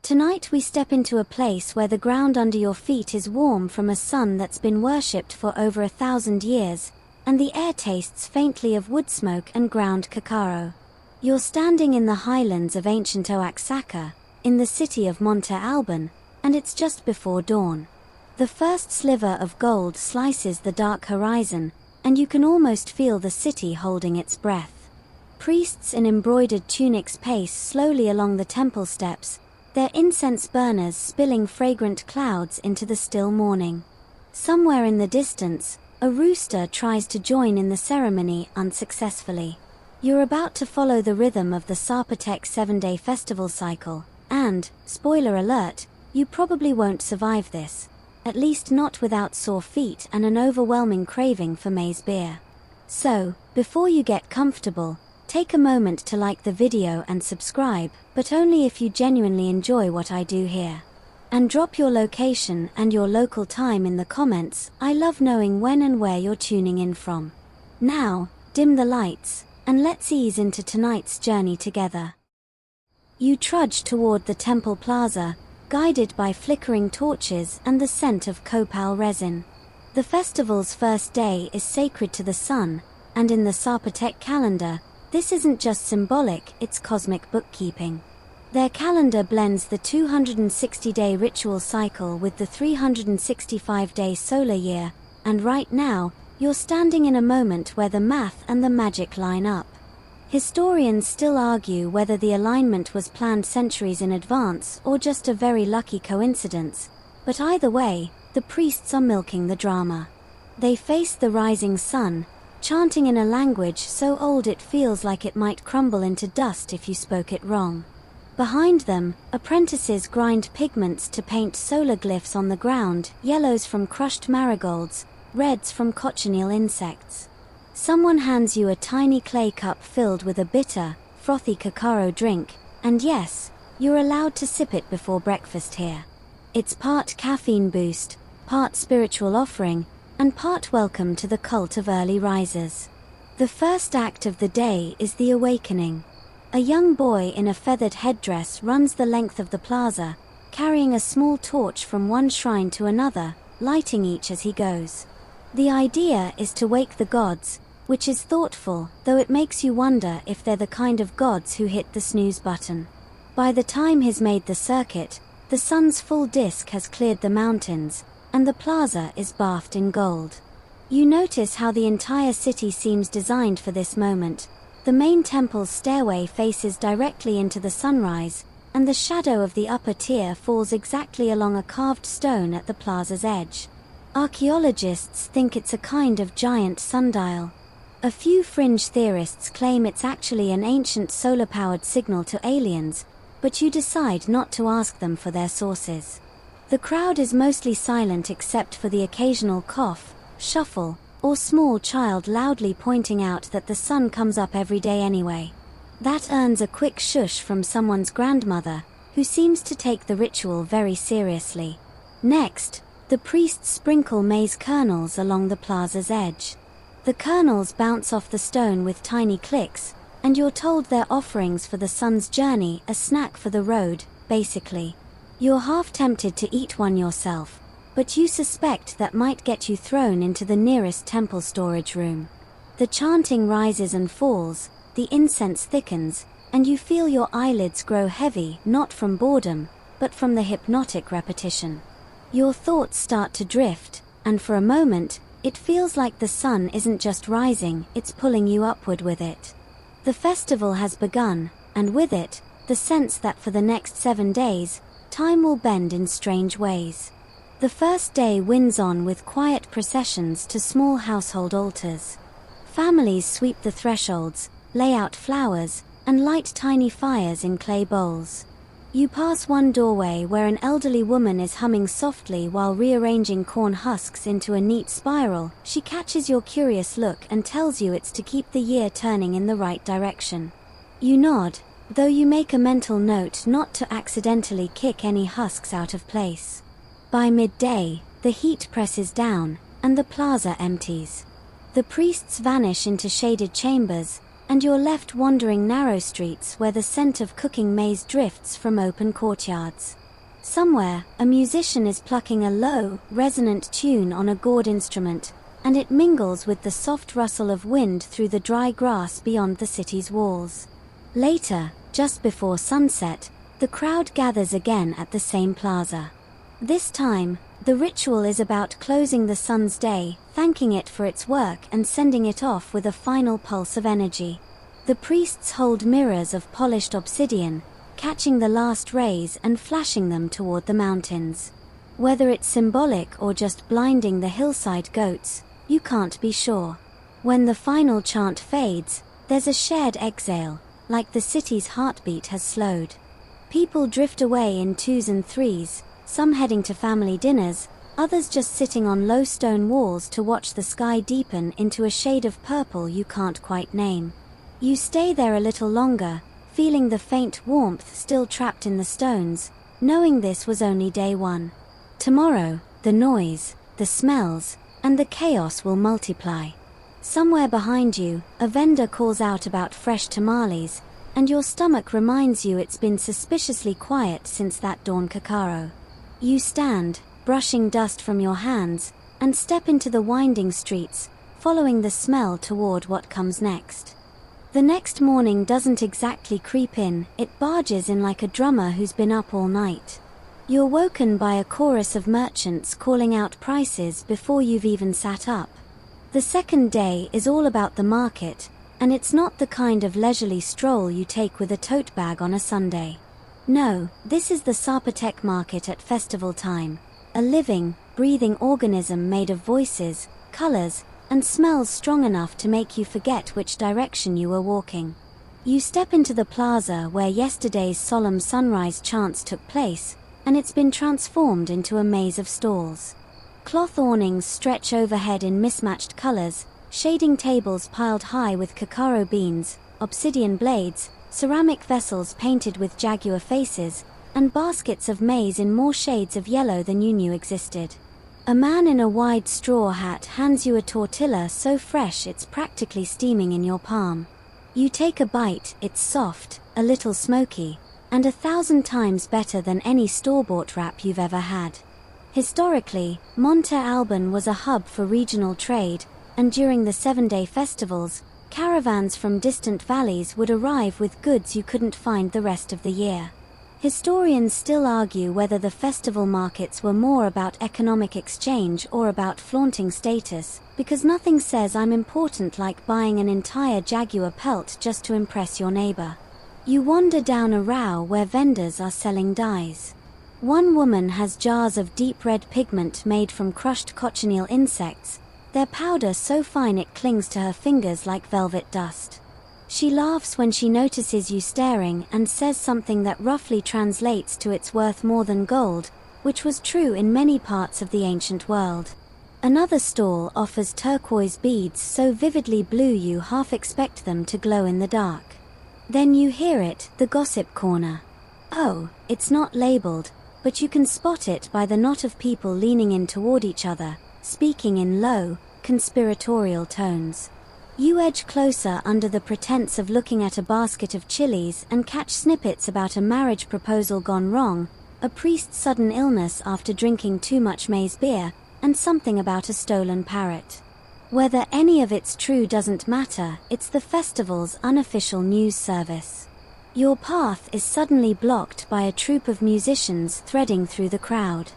Tonight we step into a place where the ground under your feet is warm from a sun that's been worshipped for over 1,000 years, and the air tastes faintly of wood smoke and ground cacao. You're standing in the highlands of ancient Oaxaca, in the city of Monte Alban, and it's just before dawn. The first sliver of gold slices the dark horizon, and you can almost feel the city holding its breath. Priests in embroidered tunics pace slowly along the temple steps, their incense burners spilling fragrant clouds into the still morning. Somewhere in the distance, a rooster tries to join in the ceremony unsuccessfully. You're about to follow the rhythm of the Zapotec 7-day festival cycle, and, spoiler alert, you probably won't survive this. At least not without sore feet and an overwhelming craving for maize beer. So, before you get comfortable, take a moment to like the video and subscribe, but only if you genuinely enjoy what I do here. And drop your location and your local time in the comments. I love knowing when and where you're tuning in from. Now, dim the lights, and let's ease into tonight's journey together. You trudge toward the temple plaza, guided by flickering torches and the scent of copal resin. The festival's first day is sacred to the sun, and in the Zapotec calendar, this isn't just symbolic, it's cosmic bookkeeping. Their calendar blends the 260-day ritual cycle with the 365-day solar year, and right now, you're standing in a moment where the math and the magic line up. Historians still argue whether the alignment was planned centuries in advance or just a very lucky coincidence, but either way, the priests are milking the drama. They face the rising sun, chanting in a language so old it feels like it might crumble into dust if you spoke it wrong. Behind them, apprentices grind pigments to paint solar glyphs on the ground, yellows from crushed marigolds, reds from cochineal insects. Someone hands you a tiny clay cup filled with a bitter, frothy cacao drink, and yes, you're allowed to sip it before breakfast here. It's part caffeine boost, part spiritual offering, and part welcome to the cult of early risers. The first act of the day is the awakening. A young boy in a feathered headdress runs the length of the plaza, carrying a small torch from one shrine to another, lighting each as he goes. The idea is to wake the gods, which is thoughtful, though it makes you wonder if they're the kind of gods who hit the snooze button. By the time he's made the circuit, the sun's full disk has cleared the mountains, and the plaza is bathed in gold. You notice how the entire city seems designed for this moment. The main temple's stairway faces directly into the sunrise, and the shadow of the upper tier falls exactly along a carved stone at the plaza's edge. Archaeologists think it's a kind of giant sundial. A few fringe theorists claim it's actually an ancient solar-powered signal to aliens, but you decide not to ask them for their sources. The crowd is mostly silent except for the occasional cough, shuffle, or small child loudly pointing out that the sun comes up every day anyway. That earns a quick shush from someone's grandmother, who seems to take the ritual very seriously. Next, the priests sprinkle maize kernels along the plaza's edge. The kernels bounce off the stone with tiny clicks, and you're told they're offerings for the sun's journey, a snack for the road, basically. You're half tempted to eat one yourself, but you suspect that might get you thrown into the nearest temple storage room. The chanting rises and falls, the incense thickens, and you feel your eyelids grow heavy, not from boredom, but from the hypnotic repetition. Your thoughts start to drift, and for a moment, it feels like the sun isn't just rising, it's pulling you upward with it. The festival has begun, and with it, the sense that for the next 7 days, time will bend in strange ways. The first day winds on with quiet processions to small household altars. Families sweep the thresholds, lay out flowers, and light tiny fires in clay bowls. You pass one doorway where an elderly woman is humming softly while rearranging corn husks into a neat spiral. She catches your curious look and tells you it's to keep the year turning in the right direction. You nod, though you make a mental note not to accidentally kick any husks out of place. By midday, the heat presses down, and the plaza empties. The priests vanish into shaded chambers, and you're left wandering narrow streets where the scent of cooking maize drifts from open courtyards. Somewhere, a musician is plucking a low, resonant tune on a gourd instrument, and it mingles with the soft rustle of wind through the dry grass beyond the city's walls. Later, just before sunset, the crowd gathers again at the same plaza. This time, the ritual is about closing the sun's day, thanking it for its work and sending it off with a final pulse of energy. The priests hold mirrors of polished obsidian, catching the last rays and flashing them toward the mountains. Whether it's symbolic or just blinding the hillside goats, you can't be sure. When the final chant fades, there's a shared exhale, like the city's heartbeat has slowed. People drift away in twos and threes, some heading to family dinners, others just sitting on low stone walls to watch the sky deepen into a shade of purple you can't quite name. You stay there a little longer, feeling the faint warmth still trapped in the stones, knowing this was only day one. Tomorrow, the noise, the smells, and the chaos will multiply. Somewhere behind you, a vendor calls out about fresh tamales, and your stomach reminds you it's been suspiciously quiet since that dawn cacaro. You stand, brushing dust from your hands, and step into the winding streets, following the smell toward what comes next. The next morning doesn't exactly creep in, it barges in like a drummer who's been up all night. You're woken by a chorus of merchants calling out prices before you've even sat up. The second day is all about the market, and it's not the kind of leisurely stroll you take with a tote bag on a Sunday. No, this is the Zapotec market at festival time, a living, breathing organism made of voices, colors, and smells strong enough to make you forget which direction you were walking. You step into the plaza where yesterday's solemn sunrise chants took place, and it's been transformed into a maze of stalls. Cloth awnings stretch overhead in mismatched colors, shading tables piled high with cacaro beans, obsidian blades, ceramic vessels painted with jaguar faces, and baskets of maize in more shades of yellow than you knew existed. A man in a wide straw hat hands you a tortilla so fresh it's practically steaming in your palm. You take a bite, it's soft, a little smoky, and 1,000 times better than any store-bought wrap you've ever had. Historically, Monte Alban was a hub for regional trade, and during the 7-day festivals, caravans from distant valleys would arrive with goods you couldn't find the rest of the year. Historians still argue whether the festival markets were more about economic exchange or about flaunting status, because nothing says I'm important like buying an entire jaguar pelt just to impress your neighbor. You wander down a row where vendors are selling dyes. One woman has jars of deep red pigment made from crushed cochineal insects, their powder so fine it clings to her fingers like velvet dust. She laughs when she notices you staring and says something that roughly translates to "it's worth more than gold," which was true in many parts of the ancient world. Another stall offers turquoise beads so vividly blue you half expect them to glow in the dark. Then you hear it, the gossip corner. Oh, it's not labeled, but you can spot it by the knot of people leaning in toward each other, speaking in low, conspiratorial tones. You edge closer under the pretense of looking at a basket of chilies and catch snippets about a marriage proposal gone wrong, a priest's sudden illness after drinking too much maize beer, and something about a stolen parrot. Whether any of it's true doesn't matter, it's the festival's unofficial news service. Your path is suddenly blocked by a troupe of musicians threading through the crowd.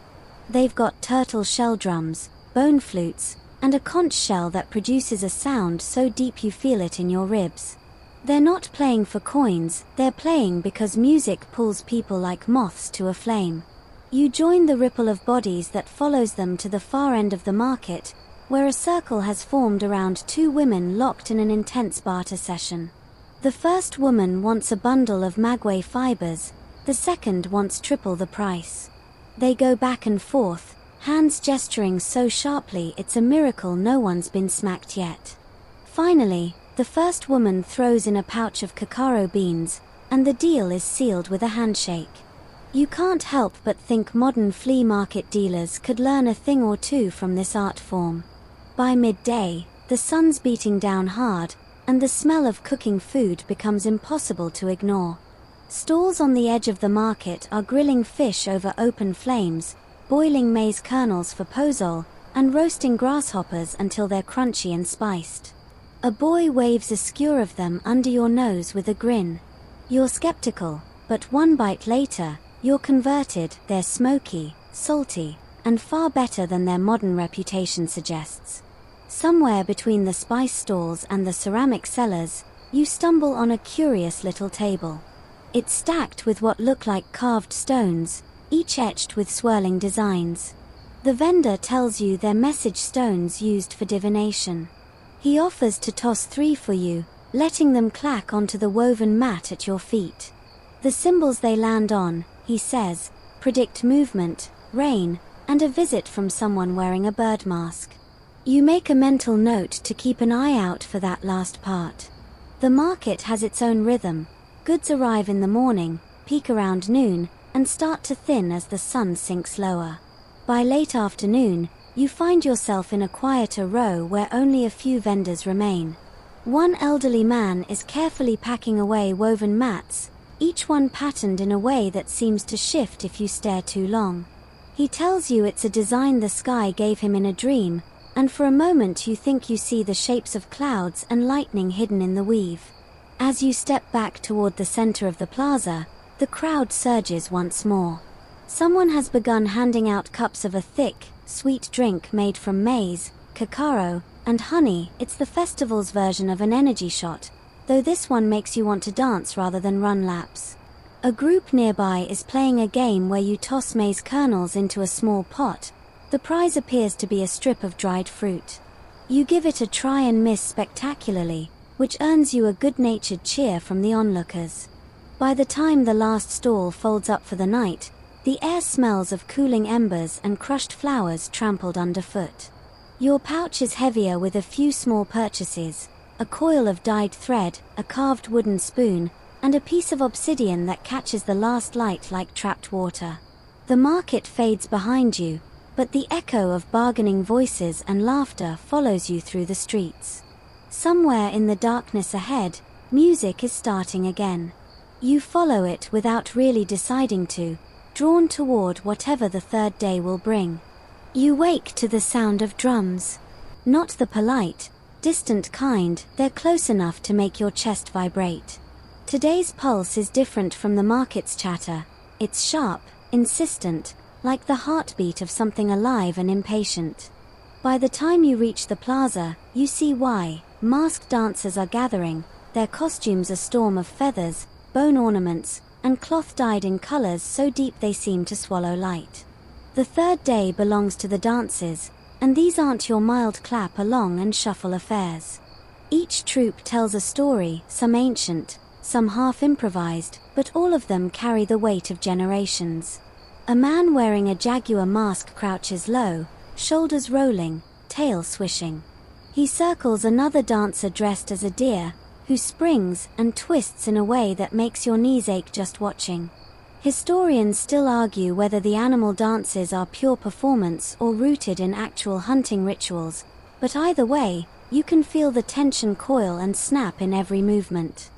They've got turtle shell drums, bone flutes, and a conch shell that produces a sound so deep you feel it in your ribs. They're not playing for coins, they're playing because music pulls people like moths to a flame. You join the ripple of bodies that follows them to the far end of the market, where a circle has formed around two women locked in an intense barter session. The first woman wants a bundle of maguey fibers, the second wants triple the price. They go back and forth, hands gesturing so sharply it's a miracle no one's been smacked yet. Finally, the first woman throws in a pouch of cacaro beans, and the deal is sealed with a handshake. You can't help but think modern flea market dealers could learn a thing or two from this art form. By midday, the sun's beating down hard, and the smell of cooking food becomes impossible to ignore. Stalls on the edge of the market are grilling fish over open flames, boiling maize kernels for pozole, and roasting grasshoppers until they're crunchy and spiced. A boy waves a skewer of them under your nose with a grin. You're skeptical, but one bite later, you're converted. They're smoky, salty, and far better than their modern reputation suggests. Somewhere between the spice stalls and the ceramic cellars, you stumble on a curious little table. It's stacked with what look like carved stones, each etched with swirling designs. The vendor tells you they're message stones used for divination. He offers to toss 3 for you, letting them clack onto the woven mat at your feet. The symbols they land on, he says, predict movement, rain, and a visit from someone wearing a bird mask. You make a mental note to keep an eye out for that last part. The market has its own rhythm. Goods arrive in the morning, peak around noon, and start to thin as the sun sinks lower. By late afternoon, you find yourself in a quieter row where only a few vendors remain. One elderly man is carefully packing away woven mats, each one patterned in a way that seems to shift if you stare too long. He tells you it's a design the sky gave him in a dream, and for a moment you think you see the shapes of clouds and lightning hidden in the weave. As you step back toward the center of the plaza, the crowd surges once more. Someone has begun handing out cups of a thick, sweet drink made from maize, cacao, and honey. It's the festival's version of an energy shot, though this one makes you want to dance rather than run laps. A group nearby is playing a game where you toss maize kernels into a small pot. The prize appears to be a strip of dried fruit. You give it a try and miss spectacularly, which earns you a good-natured cheer from the onlookers. By the time the last stall folds up for the night, the air smells of cooling embers and crushed flowers trampled underfoot. Your pouch is heavier with a few small purchases, a coil of dyed thread, a carved wooden spoon, and a piece of obsidian that catches the last light like trapped water. The market fades behind you, but the echo of bargaining voices and laughter follows you through the streets. Somewhere in the darkness ahead, music is starting again. You follow it without really deciding to, drawn toward whatever the third day will bring. You wake to the sound of drums. Not the polite, distant kind, they're close enough to make your chest vibrate. Today's pulse is different from the market's chatter. It's sharp, insistent, like the heartbeat of something alive and impatient. By the time you reach the plaza, you see why. Masked dancers are gathering, their costumes a storm of feathers, bone ornaments, and cloth dyed in colors so deep they seem to swallow light. The third day belongs to the dances, and these aren't your mild clap along and shuffle affairs. Each troupe tells a story, some ancient, some half improvised, but all of them carry the weight of generations. A man wearing a jaguar mask crouches low, shoulders rolling, tail swishing. He circles another dancer dressed as a deer, who springs and twists in a way that makes your knees ache just watching. Historians still argue whether the animal dances are pure performance or rooted in actual hunting rituals, but either way, you can feel the tension coil and snap in every movement.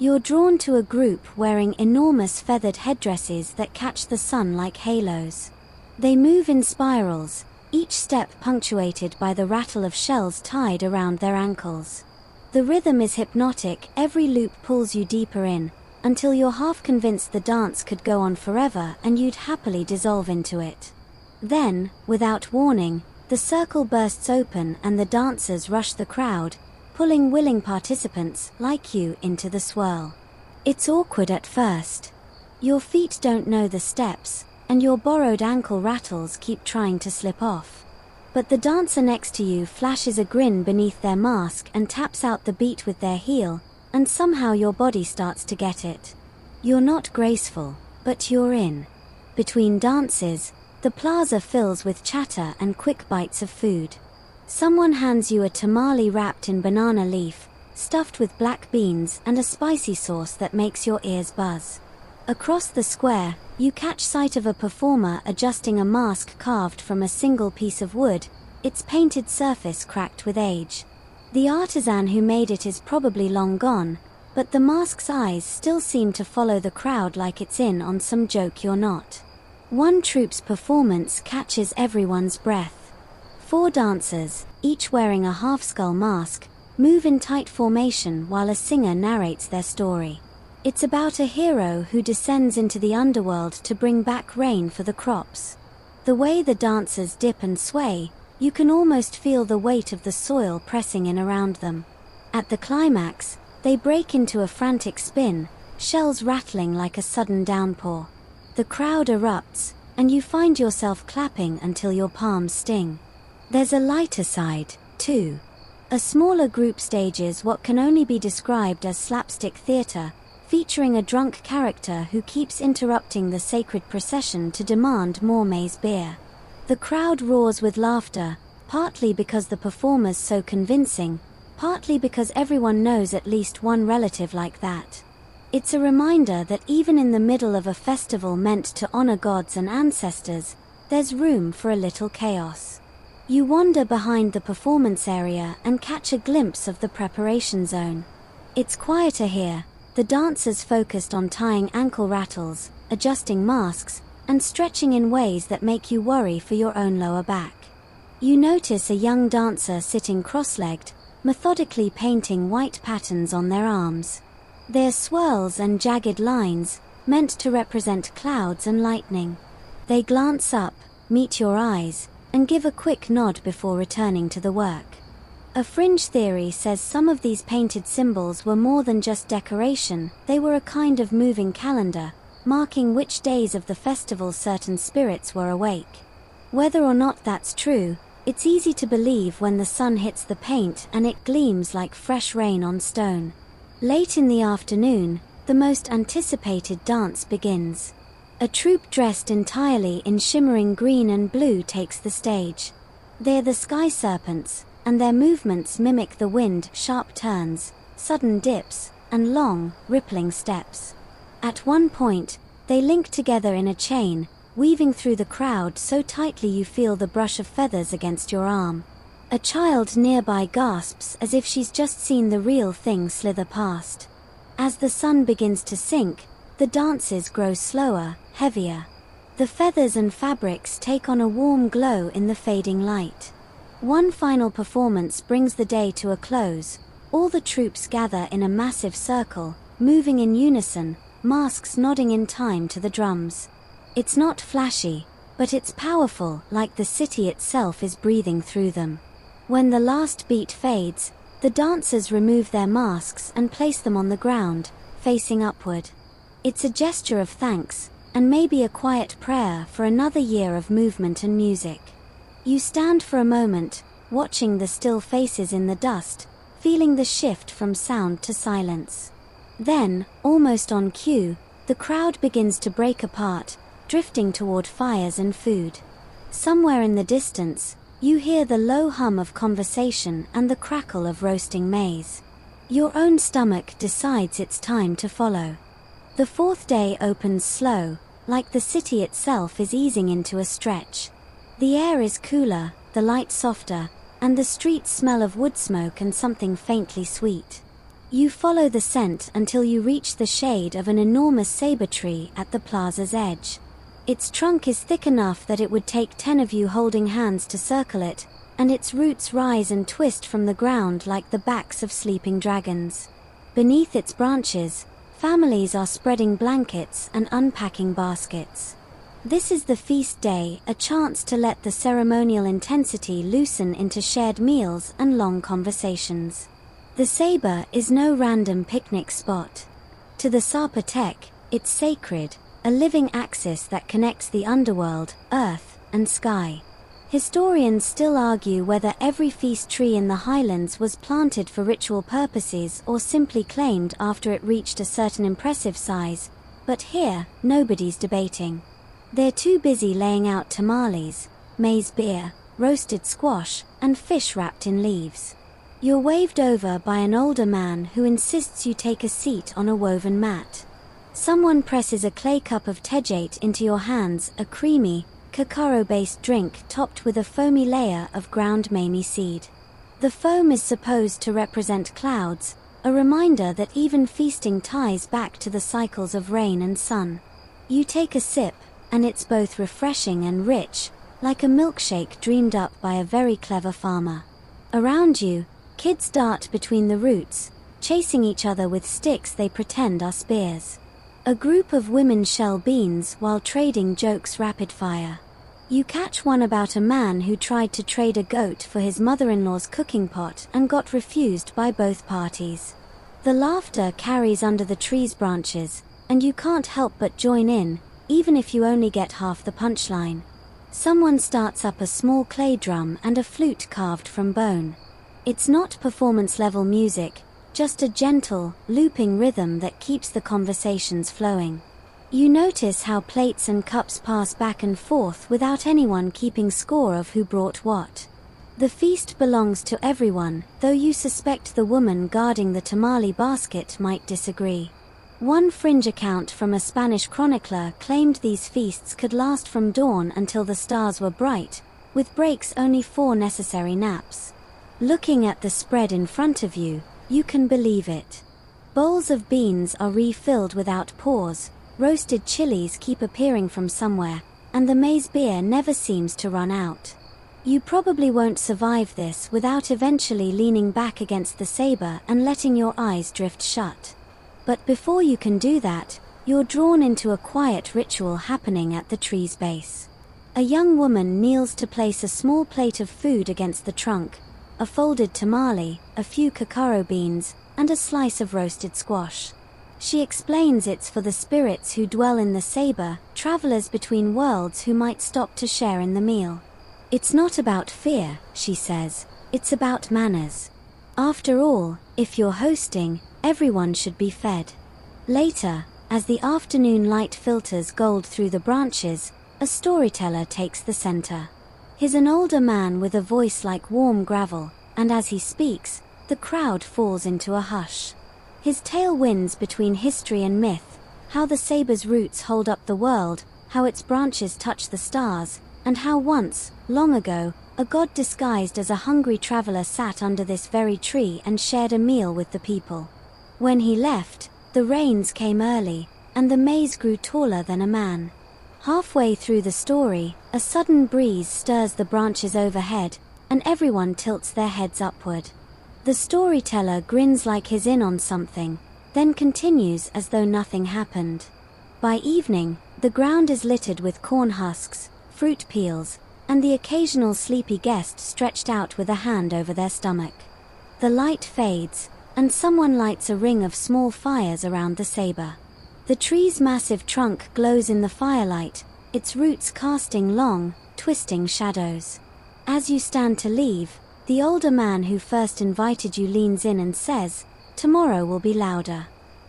You're drawn to a group wearing enormous feathered headdresses that catch the sun like halos. They move in spirals, each step punctuated by the rattle of shells tied around their ankles. The rhythm is hypnotic, every loop pulls you deeper in, until you're half convinced the dance could go on forever and you'd happily dissolve into it. Then, without warning, the circle bursts open and the dancers rush the crowd, pulling willing participants, like you, into the swirl. It's awkward at first. Your feet don't know the steps, and your borrowed ankle rattles keep trying to slip off. But the dancer next to you flashes a grin beneath their mask and taps out the beat with their heel, and somehow your body starts to get it. You're not graceful, but you're in. Between dances, the plaza fills with chatter and quick bites of food. Someone hands you a tamale wrapped in banana leaf, stuffed with black beans and a spicy sauce that makes your ears buzz. Across the square, you catch sight of a performer adjusting a mask carved from a single piece of wood, its painted surface cracked with age. The artisan who made it is probably long gone, but the mask's eyes still seem to follow the crowd like it's in on some joke you're not. One troupe's performance catches everyone's breath. 4 dancers, each wearing a half-skull mask, move in tight formation while a singer narrates their story. It's about a hero who descends into the underworld to bring back rain for the crops. The way the dancers dip and sway, you can almost feel the weight of the soil pressing in around them. At the climax, they break into a frantic spin, shells rattling like a sudden downpour. The crowd erupts, and you find yourself clapping until your palms sting. There's a lighter side, too. A smaller group stages what can only be described as slapstick theater, featuring a drunk character who keeps interrupting the sacred procession to demand more maize beer. The crowd roars with laughter, partly because the performer's so convincing, partly because everyone knows at least one relative like that. It's a reminder that even in the middle of a festival meant to honor gods and ancestors, there's room for a little chaos. You wander behind the performance area and catch a glimpse of the preparation zone. It's quieter here, the dancers focused on tying ankle rattles, adjusting masks, and stretching in ways that make you worry for your own lower back. You notice a young dancer sitting cross-legged, methodically painting white patterns on their arms. They're swirls and jagged lines, meant to represent clouds and lightning. They glance up, meet your eyes, and give a quick nod before returning to the work. A fringe theory says some of these painted symbols were more than just decoration, they were a kind of moving calendar, marking which days of the festival certain spirits were awake. Whether or not that's true, it's easy to believe when the sun hits the paint and it gleams like fresh rain on stone. Late in the afternoon, the most anticipated dance begins. A troupe dressed entirely in shimmering green and blue takes the stage. They're the sky serpents, and their movements mimic the wind, sharp turns, sudden dips, and long, rippling steps. At one point, they link together in a chain, weaving through the crowd so tightly you feel the brush of feathers against your arm. A child nearby gasps as if she's just seen the real thing slither past. As the sun begins to sink, the dances grow slower, heavier. The feathers and fabrics take on a warm glow in the fading light. One final performance brings the day to a close. All the troops gather in a massive circle, moving in unison, masks nodding in time to the drums. It's not flashy, but it's powerful, like the city itself is breathing through them. When the last beat fades, the dancers remove their masks and place them on the ground, facing upward. It's a gesture of thanks, and maybe a quiet prayer for another year of movement and music. You stand for a moment, watching the still faces in the dust, feeling the shift from sound to silence. Then, almost on cue, the crowd begins to break apart, drifting toward fires and food. Somewhere in the distance, you hear the low hum of conversation and the crackle of roasting maize. Your own stomach decides it's time to follow. The 4th day opens slow, like the city itself is easing into a stretch. The air is cooler, the light softer, and the streets smell of wood smoke and something faintly sweet. You follow the scent until you reach the shade of an enormous saber tree at the plaza's edge. Its trunk is thick enough that it would take 10 of you holding hands to circle it, and its roots rise and twist from the ground like the backs of sleeping dragons. Beneath its branches, families are spreading blankets and unpacking baskets. This is the feast day, a chance to let the ceremonial intensity loosen into shared meals and long conversations. The saber is no random picnic spot. To the Zapotec, it's sacred, a living axis that connects the underworld, earth, and sky. Historians still argue whether every feast tree in the highlands was planted for ritual purposes or simply claimed after it reached a certain impressive size, but here, nobody's debating. They're too busy laying out tamales, maize beer, roasted squash, and fish wrapped in leaves. You're waved over by an older man who insists you take a seat on a woven mat. Someone presses a clay cup of tejate into your hands, a creamy, cacao-based drink topped with a foamy layer of ground mamey seed. The foam is supposed to represent clouds, a reminder that even feasting ties back to the cycles of rain and sun. You take a sip, and it's both refreshing and rich, like a milkshake dreamed up by a very clever farmer. Around you, kids dart between the roots, chasing each other with sticks they pretend are spears. A group of women shell beans while trading jokes rapid fire. You catch one about a man who tried to trade a goat for his mother-in-law's cooking pot and got refused by both parties. The laughter carries under the tree's branches, and you can't help but join in, even if you only get half the punchline. Someone starts up a small clay drum and a flute carved from bone. It's not performance-level music, just a gentle, looping rhythm that keeps the conversations flowing. You notice how plates and cups pass back and forth without anyone keeping score of who brought what. The feast belongs to everyone, though you suspect the woman guarding the tamale basket might disagree. One fringe account from a Spanish chronicler claimed these feasts could last from dawn until the stars were bright, with breaks only for necessary naps. Looking at the spread in front of you, you can believe it. Bowls of beans are refilled without pause, roasted chilies keep appearing from somewhere, and the maize beer never seems to run out. You probably won't survive this without eventually leaning back against the saber and letting your eyes drift shut. But before you can do that, you're drawn into a quiet ritual happening at the tree's base. A young woman kneels to place a small plate of food against the trunk, a folded tamale, a few cacao beans, and a slice of roasted squash. She explains it's for the spirits who dwell in the saber, travelers between worlds who might stop to share in the meal. It's not about fear, she says, it's about manners. After all, if you're hosting, everyone should be fed. Later, as the afternoon light filters gold through the branches, a storyteller takes the center. He's an older man with a voice like warm gravel, and as he speaks, the crowd falls into a hush. His tale winds between history and myth, how the saber's roots hold up the world, how its branches touch the stars, and how once, long ago, a god disguised as a hungry traveler sat under this very tree and shared a meal with the people. When he left, the rains came early, and the maize grew taller than a man. Halfway through the story, a sudden breeze stirs the branches overhead, and everyone tilts their heads upward. The storyteller grins like he's in on something, then continues as though nothing happened. By evening, the ground is littered with corn husks, fruit peels, and the occasional sleepy guest stretched out with a hand over their stomach. The light fades, and someone lights a ring of small fires around the saber. The tree's massive trunk glows in the firelight, its roots casting long, twisting shadows. As you stand to leave, the older man who first invited you leans in and says, "Tomorrow will be louder."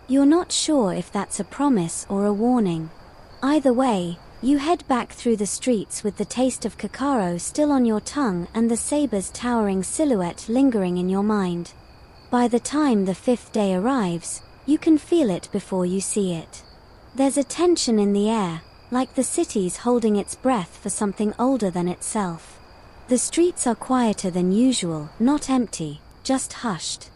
You're not sure if that's a promise or a warning. Either way, you head back through the streets with the taste of cacao still on your tongue and the saber's towering silhouette lingering in your mind. By the time the fifth day arrives, you can feel it before you see it. There's a tension in the air, like the city's holding its breath for something older than itself. The streets are quieter than usual, not empty, just hushed.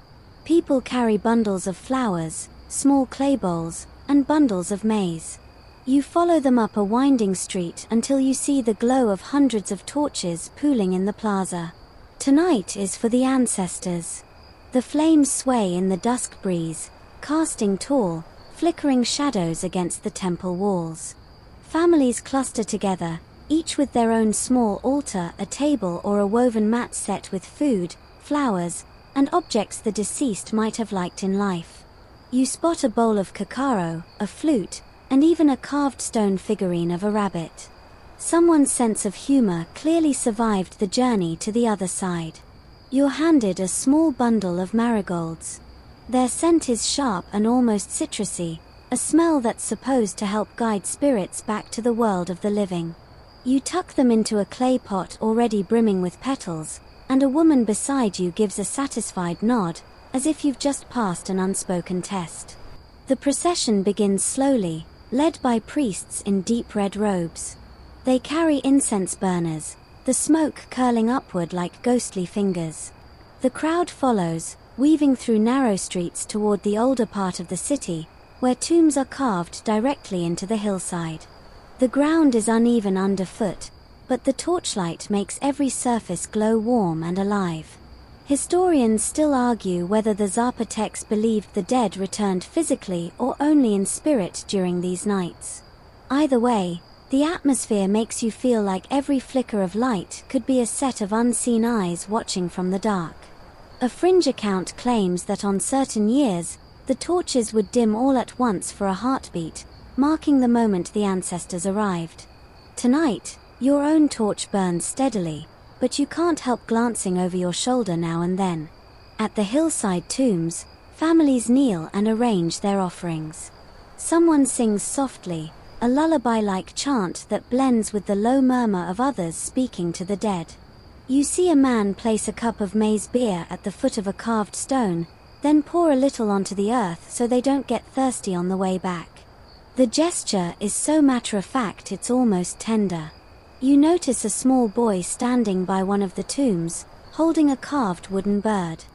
People carry bundles of flowers, small clay bowls, and bundles of maize. You follow them up a winding street until you see the glow of hundreds of torches pooling in the plaza. Tonight is for the ancestors. The flames sway in the dusk breeze, casting tall, flickering shadows against the temple walls. Families cluster together, each with their own small altar, a table or a woven mat set with food, flowers, and objects the deceased might have liked in life. You spot a bowl of cacao, a flute, and even a carved stone figurine of a rabbit. Someone's sense of humor clearly survived the journey to the other side. You're handed a small bundle of marigolds. Their scent is sharp and almost citrusy, a smell that's supposed to help guide spirits back to the world of the living. You tuck them into a clay pot already brimming with petals, and a woman beside you gives a satisfied nod, as if you've just passed an unspoken test. The procession begins slowly, led by priests in deep red robes. They carry incense burners, the smoke curling upward like ghostly fingers. The crowd follows, weaving through narrow streets toward the older part of the city, where tombs are carved directly into the hillside. The ground is uneven underfoot, but the torchlight makes every surface glow warm and alive. Historians still argue whether the Zapotecs believed the dead returned physically or only in spirit during these nights. Either way, the atmosphere makes you feel like every flicker of light could be a set of unseen eyes watching from the dark. A fringe account claims that on certain years, the torches would dim all at once for a heartbeat, marking the moment the ancestors arrived. Tonight, your own torch burns steadily, but you can't help glancing over your shoulder now and then. At the hillside tombs, families kneel and arrange their offerings. Someone sings softly, a lullaby-like chant that blends with the low murmur of others speaking to the dead. You see a man place a cup of maize beer at the foot of a carved stone, then pour a little onto the earth so they don't get thirsty on the way back. The gesture is so matter-of-fact it's almost tender. You notice a small boy standing by one of the tombs, holding a carved wooden bird.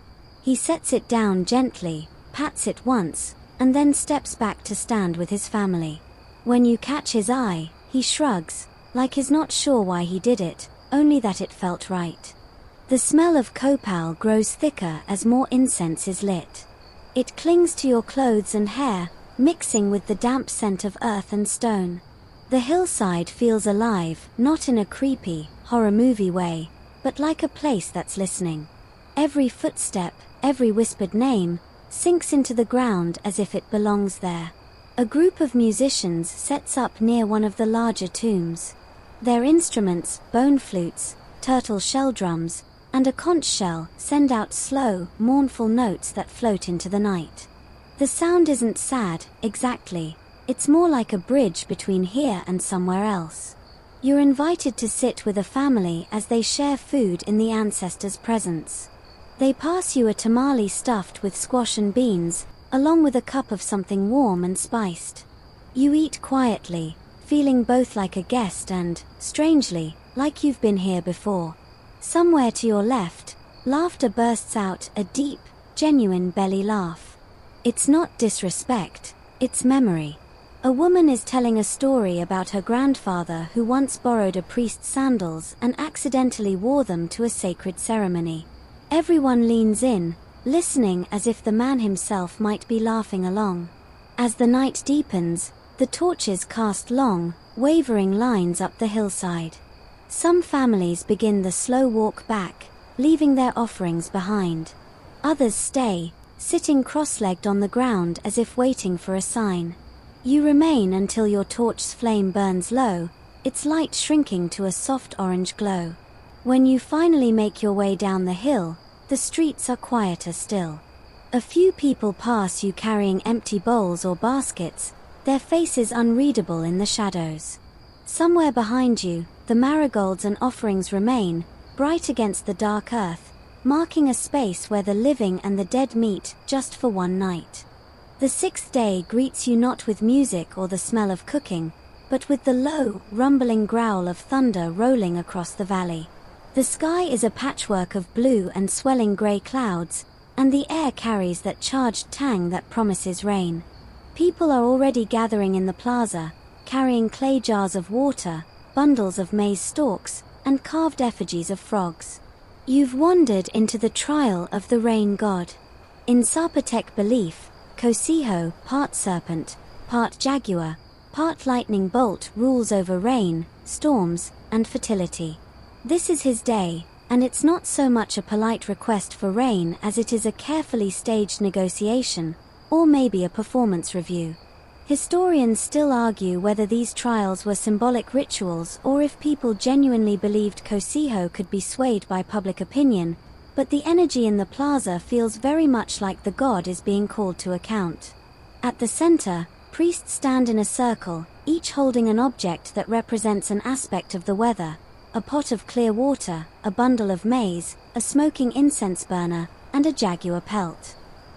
He sets it down gently, pats it once, and then steps back to stand with his family. When you catch his eye, he shrugs, like he's not sure why he did it, only that it felt right. The smell of copal grows thicker as more incense is lit. It clings to your clothes and hair, mixing with the damp scent of earth and stone. The hillside feels alive, not in a creepy, horror movie way, but like a place that's listening. Every footstep, every whispered name, sinks into the ground as if it belongs there. A group of musicians sets up near one of the larger tombs. Their instruments, bone flutes, turtle shell drums, and a conch shell send out slow, mournful notes that float into the night. The sound isn't sad, exactly. It's more like a bridge between here and somewhere else. You're invited to sit with a family as they share food in the ancestors' presence. They pass you a tamale stuffed with squash and beans, along with a cup of something warm and spiced. You eat quietly, feeling both like a guest and, strangely, like you've been here before. Somewhere to your left, laughter bursts out, a deep, genuine belly laugh. It's not disrespect, it's memory. A woman is telling a story about her grandfather who once borrowed a priest's sandals and accidentally wore them to a sacred ceremony. Everyone leans in, listening as if the man himself might be laughing along. As the night deepens, the torches cast long, wavering lines up the hillside. Some families begin the slow walk back, leaving their offerings behind. Others stay, sitting cross-legged on the ground as if waiting for a sign. You remain until your torch's flame burns low, its light shrinking to a soft orange glow. When you finally make your way down the hill, the streets are quieter still. A few people pass you carrying empty bowls or baskets, their faces unreadable in the shadows. Somewhere behind you, the marigolds and offerings remain, bright against the dark earth, marking a space where the living and the dead meet just for one night. The sixth day greets you not with music or the smell of cooking, but with the low, rumbling growl of thunder rolling across the valley. The sky is a patchwork of blue and swelling grey clouds, and the air carries that charged tang that promises rain. People are already gathering in the plaza, carrying clay jars of water, bundles of maize stalks, and carved effigies of frogs. You've wandered into the trial of the rain god. In Zapotec belief, Cocijo, part serpent, part jaguar, part lightning bolt rules over rain, storms, and fertility. This is his day, and it's not so much a polite request for rain as it is a carefully staged negotiation, or maybe a performance review. Historians still argue whether these trials were symbolic rituals or if people genuinely believed Cocijo could be swayed by public opinion, but the energy in the plaza feels very much like the god is being called to account. At the center, priests stand in a circle, each holding an object that represents an aspect of the weather: a pot of clear water, a bundle of maize, a smoking incense burner, and a jaguar pelt.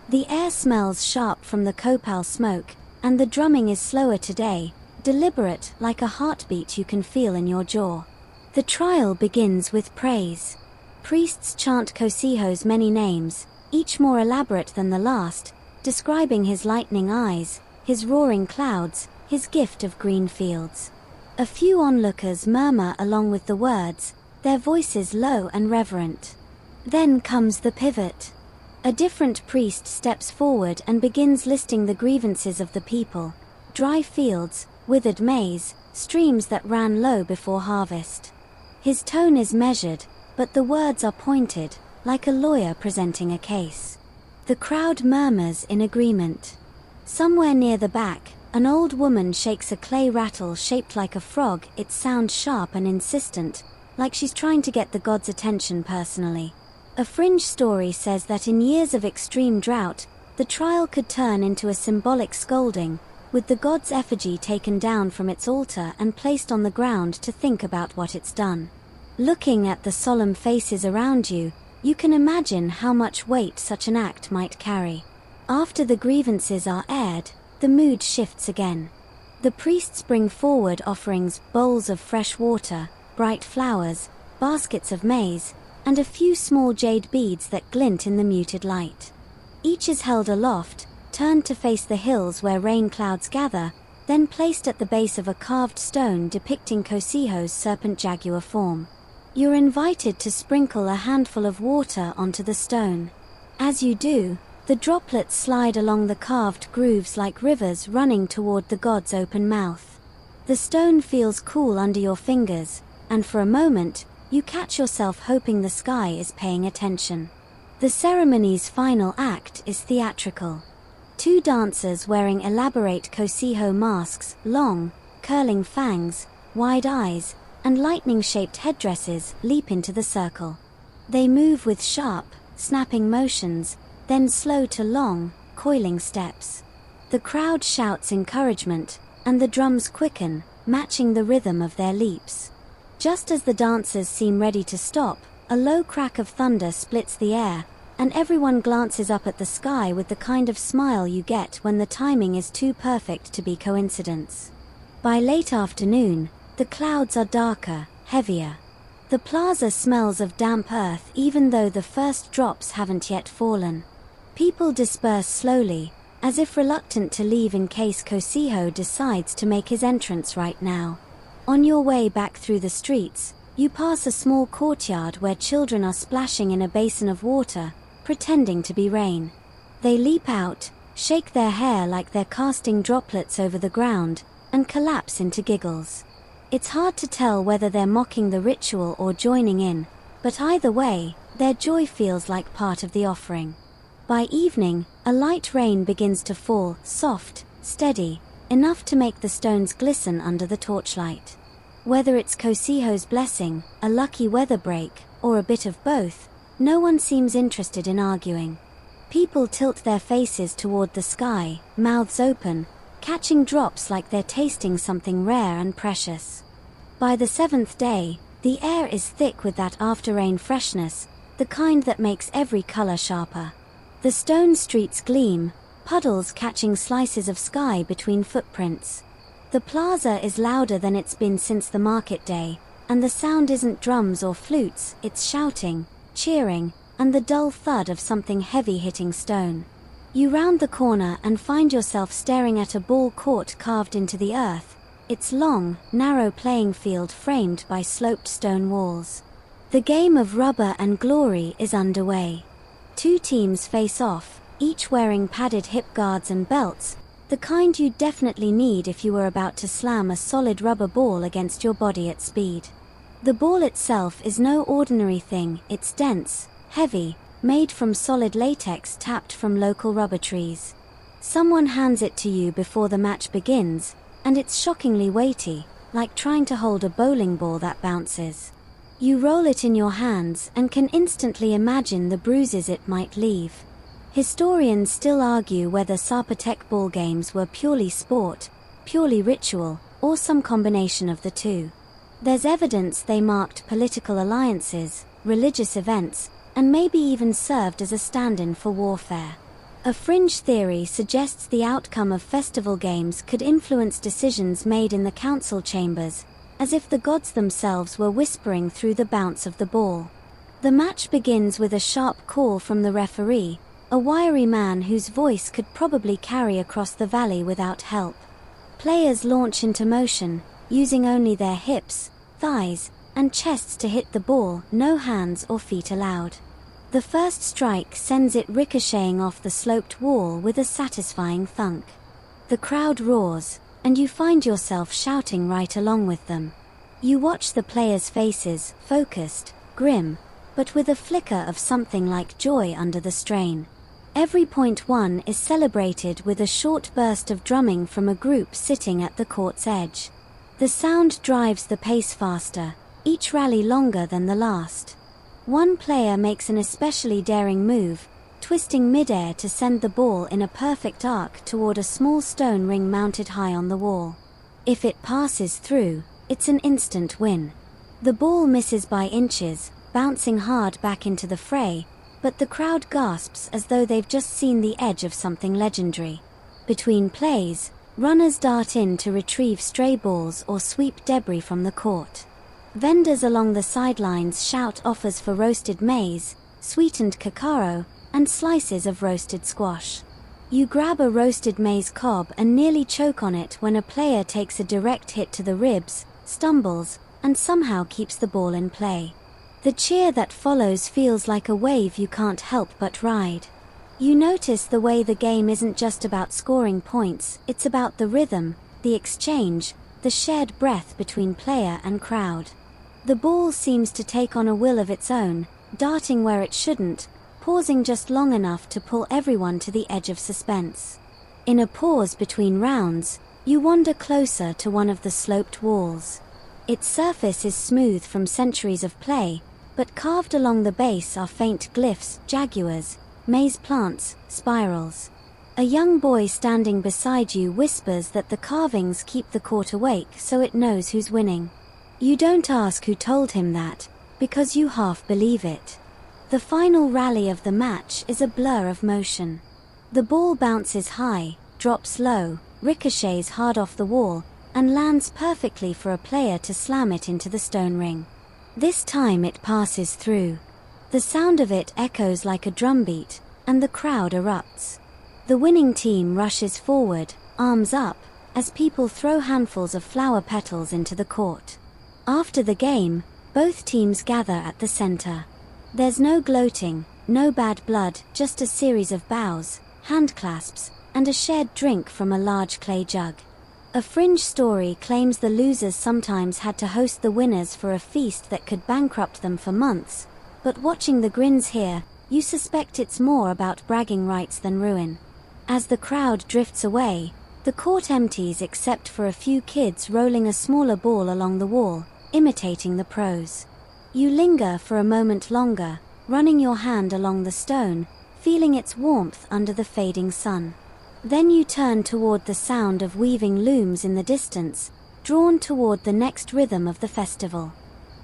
The air smells sharp from the copal smoke, and the drumming is slower today, deliberate, like a heartbeat you can feel in your jaw. The trial begins with praise. Priests chant Cocijo's many names, each more elaborate than the last, describing his lightning eyes, his roaring clouds, his gift of green fields. A few onlookers murmur along with the words, their voices low and reverent. Then comes the pivot. A different priest steps forward and begins listing the grievances of the people: dry fields, withered maize, streams that ran low before harvest. His tone is measured, but the words are pointed, like a lawyer presenting a case. The crowd murmurs in agreement. Somewhere near the back, an old woman shakes a clay rattle shaped like a frog, its sound sharp and insistent, like she's trying to get the god's attention personally. A fringe story says that in years of extreme drought, the trial could turn into a symbolic scolding, with the god's effigy taken down from its altar and placed on the ground to think about what it's done. Looking at the solemn faces around you, you can imagine how much weight such an act might carry. After the grievances are aired, the mood shifts again. The priests bring forward offerings, bowls of fresh water, bright flowers, baskets of maize, and a few small jade beads that glint in the muted light. Each is held aloft, turned to face the hills where rain clouds gather, then placed at the base of a carved stone depicting Cocijo's serpent jaguar form. You're invited to sprinkle a handful of water onto the stone. As you do, the droplets slide along the carved grooves like rivers running toward the god's open mouth. The stone feels cool under your fingers, and for a moment, you catch yourself hoping the sky is paying attention. The ceremony's final act is theatrical. Two dancers wearing elaborate Cocijo masks, long, curling fangs, wide eyes, and lightning-shaped headdresses leap into the circle. They move with sharp, snapping motions, then slow to long, coiling steps. The crowd shouts encouragement, and the drums quicken, matching the rhythm of their leaps. Just as the dancers seem ready to stop, a low crack of thunder splits the air, and everyone glances up at the sky with the kind of smile you get when the timing is too perfect to be coincidence. By late afternoon, the clouds are darker, heavier. The plaza smells of damp earth even though the first drops haven't yet fallen. People disperse slowly, as if reluctant to leave in case Cocijo decides to make his entrance right now. On your way back through the streets, you pass a small courtyard where children are splashing in a basin of water, pretending to be rain. They leap out, shake their hair like they're casting droplets over the ground, and collapse into giggles. It's hard to tell whether they're mocking the ritual or joining in, but either way, their joy feels like part of the offering. By evening, a light rain begins to fall, soft, steady, enough to make the stones glisten under the torchlight. Whether it's Cocijo's blessing, a lucky weather break, or a bit of both, no one seems interested in arguing. People tilt their faces toward the sky, mouths open, catching drops like they're tasting something rare and precious. By the seventh day, the air is thick with that after-rain freshness, the kind that makes every color sharper. The stone streets gleam, puddles catching slices of sky between footprints. The plaza is louder than it's been since the market day, and the sound isn't drums or flutes, it's shouting, cheering, and the dull thud of something heavy hitting stone. You round the corner and find yourself staring at a ball court carved into the earth, its long, narrow playing field framed by sloped stone walls. The game of rubber and glory is underway. Two teams face off, each wearing padded hip guards and belts, the kind you'd definitely need if you were about to slam a solid rubber ball against your body at speed. The ball itself is no ordinary thing, it's dense, heavy, made from solid latex tapped from local rubber trees. Someone hands it to you before the match begins, and it's shockingly weighty, like trying to hold a bowling ball that bounces. You roll it in your hands and can instantly imagine the bruises it might leave. Historians still argue whether Zapotec ball games were purely sport, purely ritual, or some combination of the two. There's evidence they marked political alliances, religious events, and maybe even served as a stand-in for warfare. A fringe theory suggests the outcome of festival games could influence decisions made in the council chambers, as if the gods themselves were whispering through the bounce of the ball. The match begins with a sharp call from the referee, a wiry man whose voice could probably carry across the valley without help. Players launch into motion, using only their hips, thighs, and chests to hit the ball, no hands or feet allowed. The first strike sends it ricocheting off the sloped wall with a satisfying thunk. The crowd roars, and you find yourself shouting right along with them. You watch the players' faces, focused, grim, but with a flicker of something like joy under the strain. Every point won is celebrated with a short burst of drumming from a group sitting at the court's edge. The sound drives the pace faster, each rally longer than the last. One player makes an especially daring move, twisting midair to send the ball in a perfect arc toward a small stone ring mounted high on the wall. If it passes through, it's an instant win. The ball misses by inches, bouncing hard back into the fray, but the crowd gasps as though they've just seen the edge of something legendary. Between plays, runners dart in to retrieve stray balls or sweep debris from the court. Vendors along the sidelines shout offers for roasted maize, sweetened cacao, and slices of roasted squash. You grab a roasted maize cob and nearly choke on it when a player takes a direct hit to the ribs, stumbles, and somehow keeps the ball in play. The cheer that follows feels like a wave you can't help but ride. You notice the way the game isn't just about scoring points, it's about the rhythm, the exchange, the shared breath between player and crowd. The ball seems to take on a will of its own, darting where it shouldn't, pausing just long enough to pull everyone to the edge of suspense. In a pause between rounds, you wander closer to one of the sloped walls. Its surface is smooth from centuries of play, but carved along the base are faint glyphs, jaguars, maize plants, spirals. A young boy standing beside you whispers that the carvings keep the court awake so it knows who's winning. You don't ask who told him that, because you half believe it. The final rally of the match is a blur of motion. The ball bounces high, drops low, ricochets hard off the wall, and lands perfectly for a player to slam it into the stone ring. This time it passes through. The sound of it echoes like a drumbeat, and the crowd erupts. The winning team rushes forward, arms up, as people throw handfuls of flower petals into the court. After the game, both teams gather at the center. There's no gloating, no bad blood, just a series of bows, handclasps, and a shared drink from a large clay jug. A fringe story claims the losers sometimes had to host the winners for a feast that could bankrupt them for months, but watching the grins here, you suspect it's more about bragging rights than ruin. As the crowd drifts away, the court empties except for a few kids rolling a smaller ball along the wall, imitating the pros. You linger for a moment longer, running your hand along the stone, feeling its warmth under the fading sun. Then you turn toward the sound of weaving looms in the distance, drawn toward the next rhythm of the festival.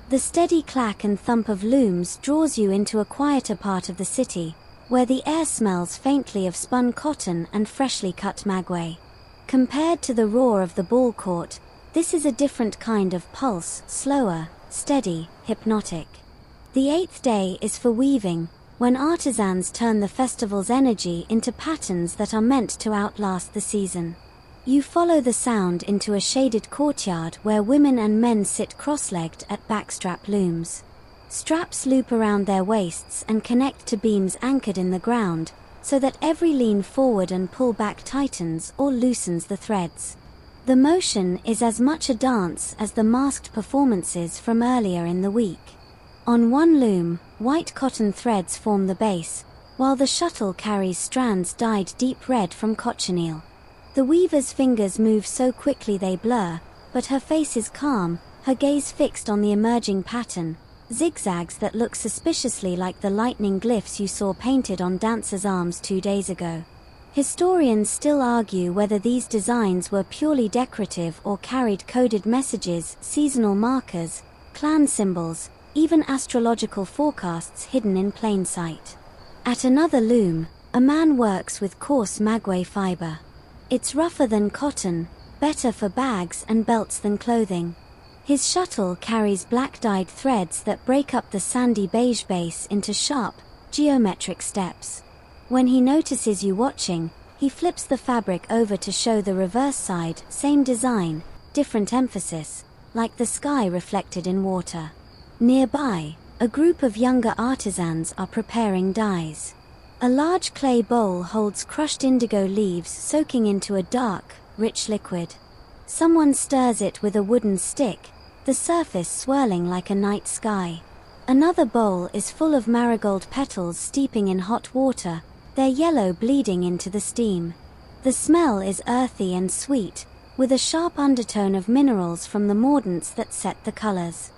The steady clack and thump of looms draws you into a quieter part of the city, where the air smells faintly of spun cotton and freshly cut maguey. Compared to the roar of the ball court, this is a different kind of pulse, slower, steady, hypnotic. The eighth day is for weaving, when artisans turn the festival's energy into patterns that are meant to outlast the season. You follow the sound into a shaded courtyard where women and men sit cross-legged at backstrap looms. Straps loop around their waists and connect to beams anchored in the ground, so that every lean forward and pull back tightens or loosens the threads. The motion is as much a dance as the masked performances from earlier in the week. On one loom, white cotton threads form the base, while the shuttle carries strands dyed deep red from cochineal. The weaver's fingers move so quickly they blur, but her face is calm, her gaze fixed on the emerging pattern, zigzags that look suspiciously like the lightning glyphs you saw painted on dancers' arms 2 days ago. Historians still argue whether these designs were purely decorative or carried coded messages, seasonal markers, clan symbols, even astrological forecasts hidden in plain sight. At another loom, a man works with coarse maguey fiber. It's rougher than cotton, better for bags and belts than clothing. His shuttle carries black-dyed threads that break up the sandy beige base into sharp, geometric steps. When he notices you watching, he flips the fabric over to show the reverse side, same design, different emphasis, like the sky reflected in water. Nearby, a group of younger artisans are preparing dyes. A large clay bowl holds crushed indigo leaves soaking into a dark, rich liquid. Someone stirs it with a wooden stick, the surface swirling like a night sky. Another bowl is full of marigold petals steeping in hot water, their yellow bleeding into the steam. The smell is earthy and sweet, with a sharp undertone of minerals from the mordants that set the colors.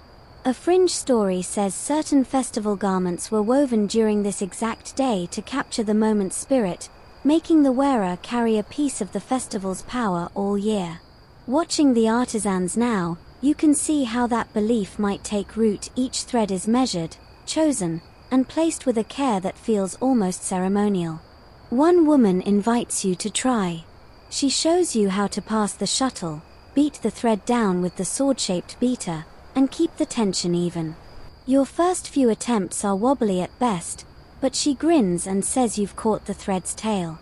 A fringe story says certain festival garments were woven during this exact day to capture the moment's spirit, making the wearer carry a piece of the festival's power all year. Watching the artisans now, you can see how that belief might take root. Each thread is measured, chosen, and placed with a care that feels almost ceremonial. One woman invites you to try. She shows you how to pass the shuttle, beat the thread down with the sword-shaped beater, and keep the tension even. Your first few attempts are wobbly at best, but she grins and says you've caught the thread's tail.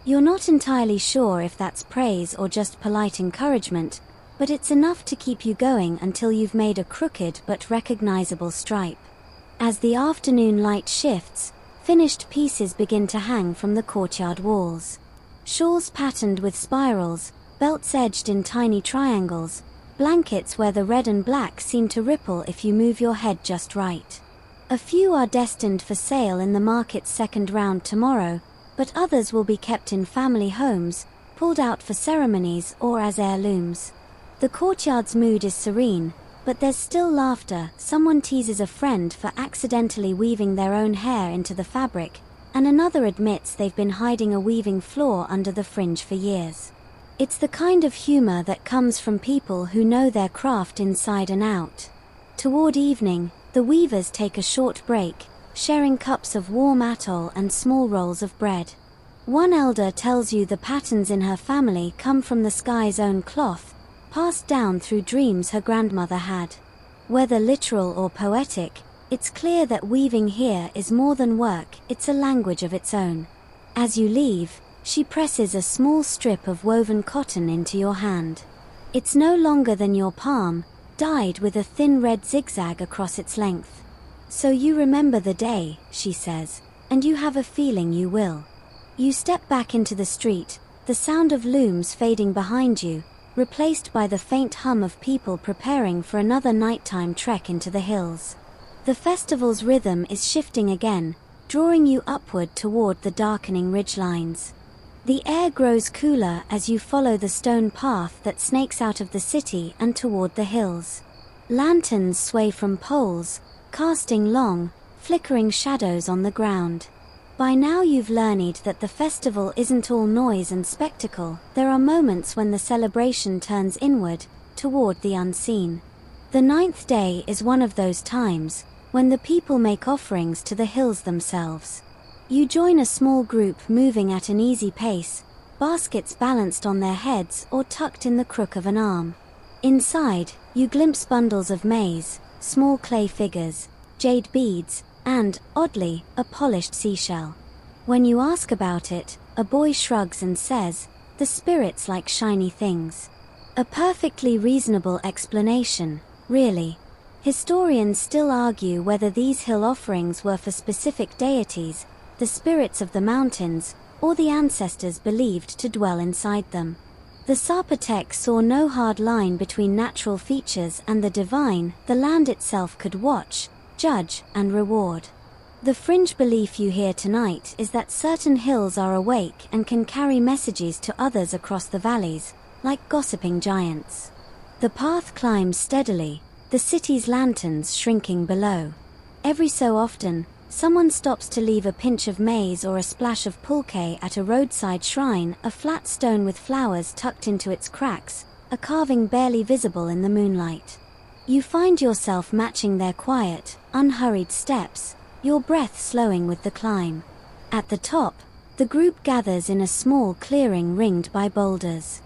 You're not entirely sure if that's praise or just polite encouragement, but it's enough to keep you going until you've made a crooked but recognizable stripe. As the afternoon light shifts, finished pieces begin to hang from the courtyard walls. Shawls patterned with spirals, belts edged in tiny triangles, blankets where the red and black seem to ripple if you move your head just right. A few are destined for sale in the market's second round tomorrow, but others will be kept in family homes, pulled out for ceremonies or as heirlooms. The courtyard's mood is serene, but there's still laughter. Someone teases a friend for accidentally weaving their own hair into the fabric, and another admits they've been hiding a weaving flaw under the fringe for years. It's the kind of humor that comes from people who know their craft inside and out. Toward evening, the weavers take a short break, sharing cups of warm atoll and small rolls of bread. One elder tells you the patterns in her family come from the sky's own cloth, passed down through dreams her grandmother had. Whether literal or poetic, it's clear that weaving here is more than work, it's a language of its own. As you leave, she presses a small strip of woven cotton into your hand. It's no longer than your palm, dyed with a thin red zigzag across its length. So you remember the day, she says, and you have a feeling you will. You step back into the street, the sound of looms fading behind you, replaced by the faint hum of people preparing for another nighttime trek into the hills. The festival's rhythm is shifting again, drawing you upward toward the darkening ridgelines. The air grows cooler as you follow the stone path that snakes out of the city and toward the hills. Lanterns sway from poles, casting long, flickering shadows on the ground. By now you've learned that the festival isn't all noise and spectacle. There are moments when the celebration turns inward, toward the unseen. The 9th day is one of those times, when the people make offerings to the hills themselves. You join a small group moving at an easy pace, baskets balanced on their heads or tucked in the crook of an arm. Inside, you glimpse bundles of maize, small clay figures, jade beads, and, oddly, a polished seashell. When you ask about it, a boy shrugs and says, "The spirits like shiny things." A perfectly reasonable explanation, really. Historians still argue whether these hill offerings were for specific deities, the spirits of the mountains, or the ancestors believed to dwell inside them. The Zapotec saw no hard line between natural features and the divine. The land itself could watch, judge, and reward. The fringe belief you hear tonight is that certain hills are awake and can carry messages to others across the valleys, like gossiping giants. The path climbs steadily, the city's lanterns shrinking below. Every so often, someone stops to leave a pinch of maize or a splash of pulque at a roadside shrine, a flat stone with flowers tucked into its cracks, a carving barely visible in the moonlight. You find yourself matching their quiet, unhurried steps, your breath slowing with the climb. At the top, the group gathers in a small clearing ringed by boulders.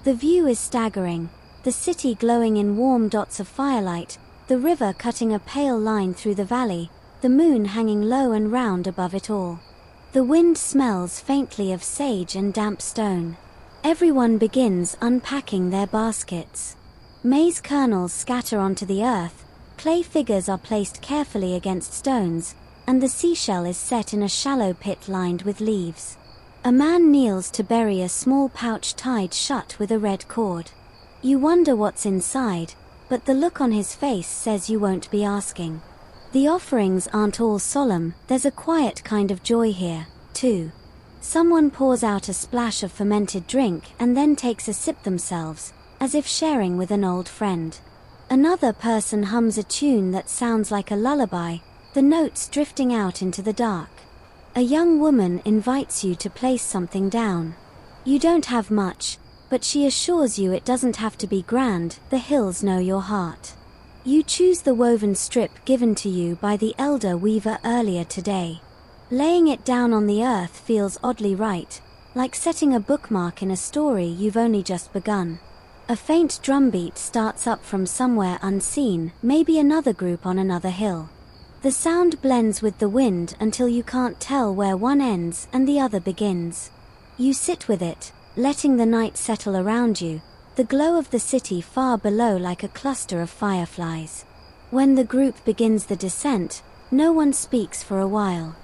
The view is staggering. the city glowing in warm dots of firelight, the river cutting a pale line through the valley, the moon hanging low and round above it all. The wind smells faintly of sage and damp stone. Everyone begins unpacking their baskets. Maize kernels scatter onto the earth, clay figures are placed carefully against stones, and the seashell is set in a shallow pit lined with leaves. A man kneels to bury a small pouch tied shut with a red cord. You wonder what's inside, but the look on his face says you won't be asking. The offerings aren't all solemn, there's a quiet kind of joy here, too. Someone pours out a splash of fermented drink and then takes a sip themselves, as if sharing with an old friend. Another person hums a tune that sounds like a lullaby, the notes drifting out into the dark. A young woman invites you to place something down. You don't have much, but she assures you it doesn't have to be grand, the hills know your heart. You choose the woven strip given to you by the elder weaver earlier today. Laying it down on the earth feels oddly right, like setting a bookmark in a story you've only just begun. A faint drumbeat starts up from somewhere unseen, maybe another group on another hill. The sound blends with the wind until you can't tell where one ends and the other begins. You sit with it, letting the night settle around you, the glow of the city far below like a cluster of fireflies. When the group begins the descent, no one speaks for a while.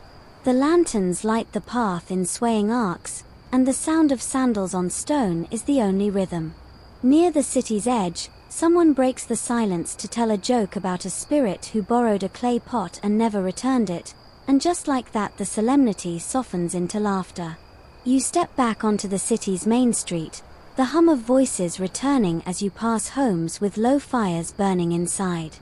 The lanterns light the path in swaying arcs, and the sound of sandals on stone is the only rhythm. Near the city's edge, someone breaks the silence to tell a joke about a spirit who borrowed a clay pot and never returned it, and just like that the solemnity softens into laughter. You step back onto the city's main street, the hum of voices returning as you pass homes with low fires burning inside.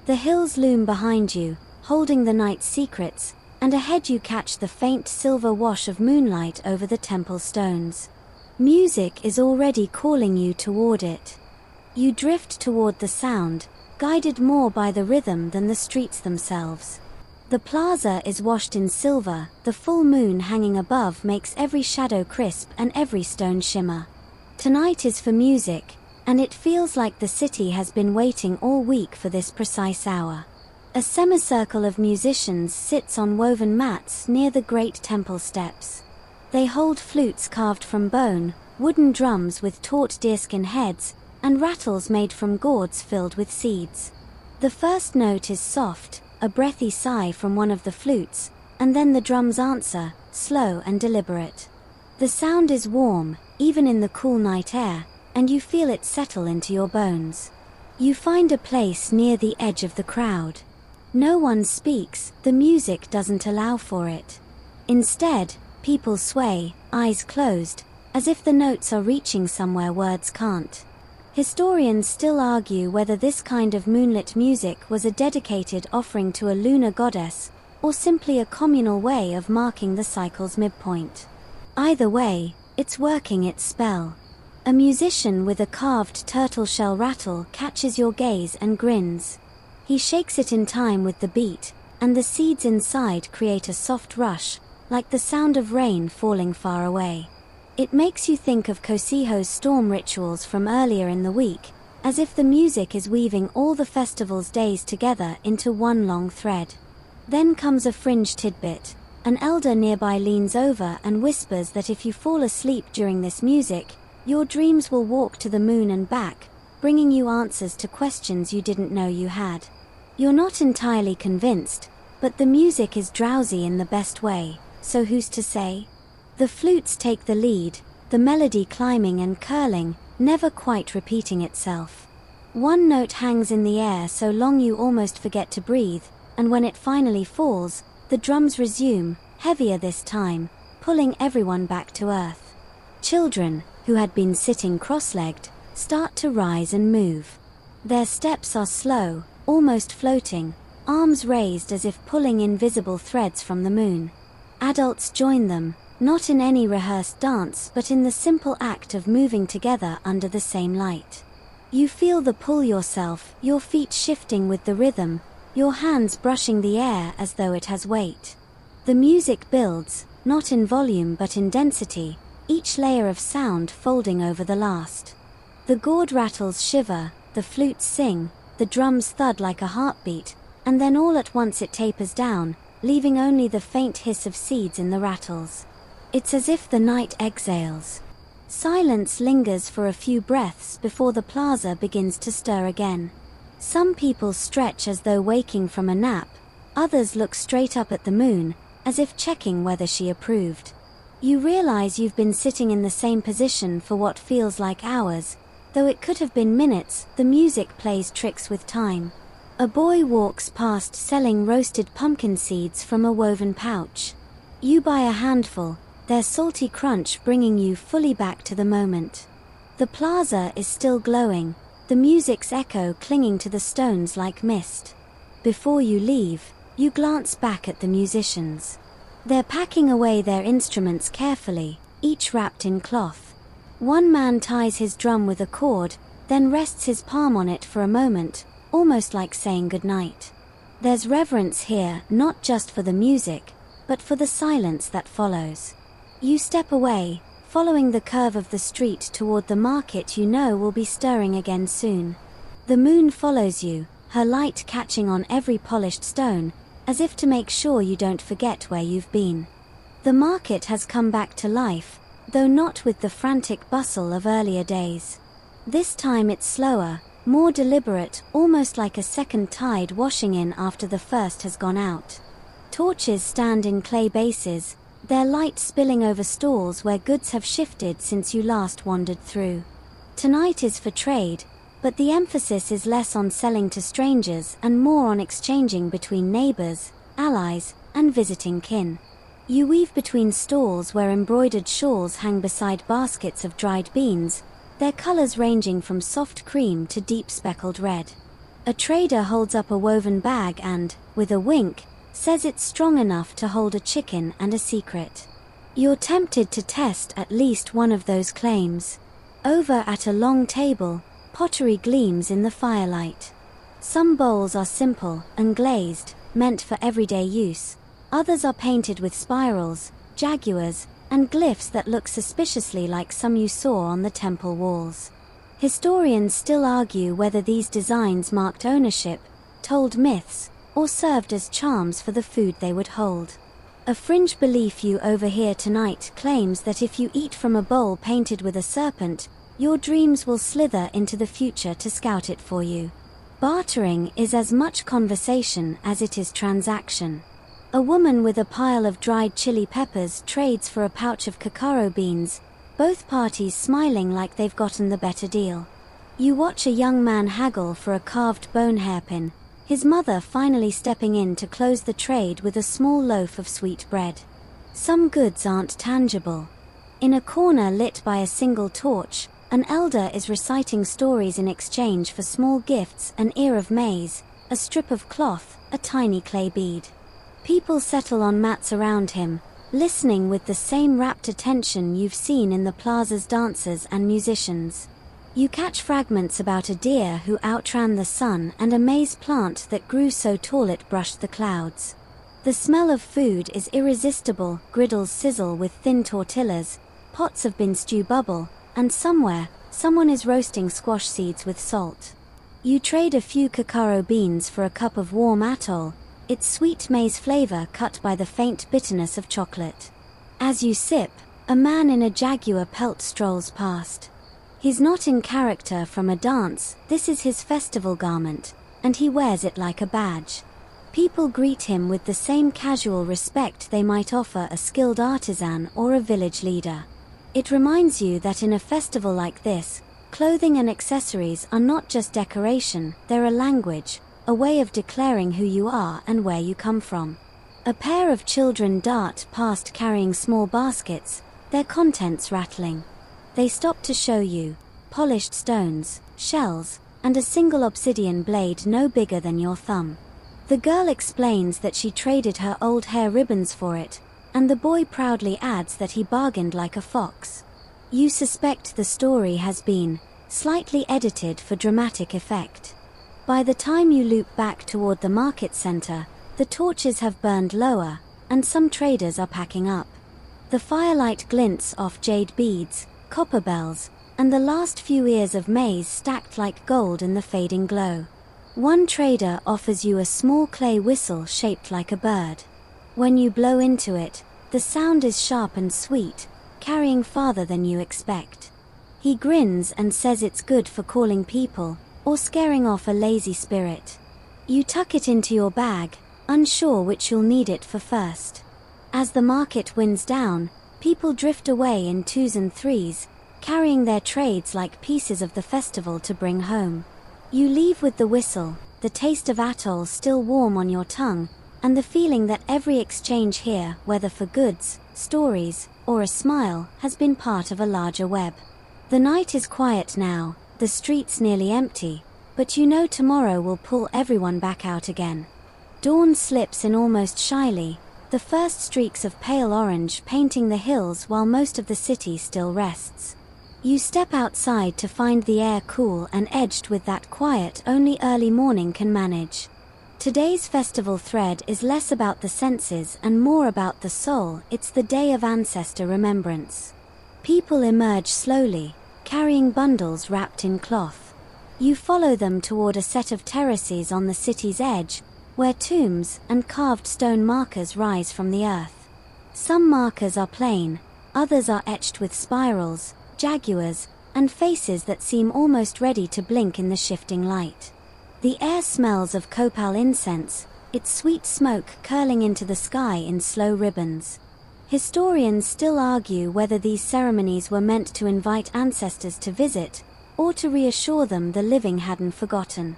The hills loom behind you, holding the night's secrets, and ahead you catch the faint silver wash of moonlight over the temple stones. Music is already calling you toward it. You drift toward the sound, guided more by the rhythm than the streets themselves. The plaza is washed in silver, the full moon hanging above makes every shadow crisp and every stone shimmer. Tonight is for music, and it feels like the city has been waiting all week for this precise hour. A semicircle of musicians sits on woven mats near the great temple steps. They hold flutes carved from bone, wooden drums with taut deerskin heads, and rattles made from gourds filled with seeds. The first note is soft, a breathy sigh from one of the flutes, and then the drums answer, slow and deliberate. The sound is warm, even in the cool night air, and you feel it settle into your bones. You find a place near the edge of the crowd. No one speaks, the music doesn't allow for it. Instead, people sway, eyes closed, as if the notes are reaching somewhere words can't. Historians still argue whether this kind of moonlit music was a dedicated offering to a lunar goddess, or simply a communal way of marking the cycle's midpoint. Either way, it's working its spell. A musician with a carved turtle shell rattle catches your gaze and grins. He shakes it in time with the beat, and the seeds inside create a soft rush, like the sound of rain falling far away. It makes you think of Cocijo's storm rituals from earlier in the week, as if the music is weaving all the festival's days together into one long thread. Then comes a fringe tidbit. An elder nearby leans over and whispers that if you fall asleep during this music, your dreams will walk to the moon and back, bringing you answers to questions you didn't know you had. You're not entirely convinced, but the music is drowsy in the best way, so who's to say? The flutes take the lead, the melody climbing and curling, never quite repeating itself. One note hangs in the air so long you almost forget to breathe, and when it finally falls, the drums resume, heavier this time, pulling everyone back to earth. Children, who had been sitting cross-legged, start to rise and move. Their steps are slow, almost floating, arms raised as if pulling invisible threads from the moon. Adults join them, not in any rehearsed dance but in the simple act of moving together under the same light. You feel the pull yourself, your feet shifting with the rhythm, your hands brushing the air as though it has weight. The music builds, not in volume but in density, each layer of sound folding over the last. The gourd rattles shiver, the flutes sing, the drums thud like a heartbeat, and then all at once it tapers down, leaving only the faint hiss of seeds in the rattles. It's as if the night exhales. Silence lingers for a few breaths before the plaza begins to stir again. Some people stretch as though waking from a nap, others look straight up at the moon, as if checking whether she approved. You realize you've been sitting in the same position for what feels like hours, though it could have been minutes. The music plays tricks with time. A boy walks past selling roasted pumpkin seeds from a woven pouch. You buy a handful, their salty crunch bringing you fully back to the moment. The plaza is still glowing, the music's echo clinging to the stones like mist. Before you leave, you glance back at the musicians. They're packing away their instruments carefully, each wrapped in cloth. One man ties his drum with a cord, then rests his palm on it for a moment, almost like saying goodnight. There's reverence here, not just for the music, but for the silence that follows. You step away, following the curve of the street toward the market you know will be stirring again soon. The moon follows you, her light catching on every polished stone, as if to make sure you don't forget where you've been. The market has come back to life, though not with the frantic bustle of earlier days. This time it's slower, more deliberate, almost like a second tide washing in after the first has gone out. Torches stand in clay bases, their light spilling over stalls where goods have shifted since you last wandered through. Tonight is for trade, but the emphasis is less on selling to strangers and more on exchanging between neighbors, allies, and visiting kin. You weave between stalls where embroidered shawls hang beside baskets of dried beans, their colors ranging from soft cream to deep speckled red. A trader holds up a woven bag and, with a wink, says it's strong enough to hold a chicken and a secret. You're tempted to test at least one of those claims. Over at a long table, pottery gleams in the firelight. Some bowls are simple and glazed, meant for everyday use. Others are painted with spirals, jaguars, and glyphs that look suspiciously like some you saw on the temple walls. Historians still argue whether these designs marked ownership, told myths, or served as charms for the food they would hold. A fringe belief you overhear tonight claims that if you eat from a bowl painted with a serpent, your dreams will slither into the future to scout it for you. Bartering is as much conversation as it is transaction. A woman with a pile of dried chili peppers trades for a pouch of cacao beans, both parties smiling like they've gotten the better deal. You watch a young man haggle for a carved bone hairpin, his mother finally stepping in to close the trade with a small loaf of sweet bread. Some goods aren't tangible. In a corner lit by a single torch, an elder is reciting stories in exchange for small gifts: an ear of maize, a strip of cloth, a tiny clay bead. People settle on mats around him, listening with the same rapt attention you've seen in the plaza's dancers and musicians. You catch fragments about a deer who outran the sun and a maize plant that grew so tall it brushed the clouds. The smell of food is irresistible, griddles sizzle with thin tortillas, pots of bean stew bubble, and somewhere, someone is roasting squash seeds with salt. You trade a few cacao beans for a cup of warm atoll, its sweet maize flavor cut by the faint bitterness of chocolate. As you sip, a man in a jaguar pelt strolls past. He's not in character from a dance, this is his festival garment, and he wears it like a badge. People greet him with the same casual respect they might offer a skilled artisan or a village leader. It reminds you that in a festival like this, clothing and accessories are not just decoration, they're a language, a way of declaring who you are and where you come from. A pair of children dart past carrying small baskets, their contents rattling. They stop to show you polished stones, shells, and a single obsidian blade no bigger than your thumb. The girl explains that she traded her old hair ribbons for it, and the boy proudly adds that he bargained like a fox. You suspect the story has been slightly edited for dramatic effect. By the time you loop back toward the market center, the torches have burned lower, and some traders are packing up. The firelight glints off jade beads, copper bells, and the last few ears of maize stacked like gold in the fading glow. One trader offers you a small clay whistle shaped like a bird. When you blow into it, the sound is sharp and sweet, carrying farther than you expect. He grins and says it's good for calling people, or scaring off a lazy spirit. You tuck it into your bag, unsure which you'll need it for first. As the market winds down, people drift away in twos and threes, carrying their trades like pieces of the festival to bring home. You leave with the whistle, the taste of atoll still warm on your tongue, and the feeling that every exchange here, whether for goods, stories, or a smile, has been part of a larger web. The night is quiet now, the streets nearly empty, but you know tomorrow will pull everyone back out again. Dawn slips in almost shyly, the first streaks of pale orange painting the hills while most of the city still rests. You step outside to find the air cool and edged with that quiet only early morning can manage. Today's festival thread is less about the senses and more about the soul. It's the day of ancestor remembrance. People emerge slowly, carrying bundles wrapped in cloth. You follow them toward a set of terraces on the city's edge, where tombs and carved stone markers rise from the earth. Some markers are plain, others are etched with spirals, jaguars, and faces that seem almost ready to blink in the shifting light. The air smells of copal incense, its sweet smoke curling into the sky in slow ribbons. Historians still argue whether these ceremonies were meant to invite ancestors to visit, or to reassure them the living hadn't forgotten.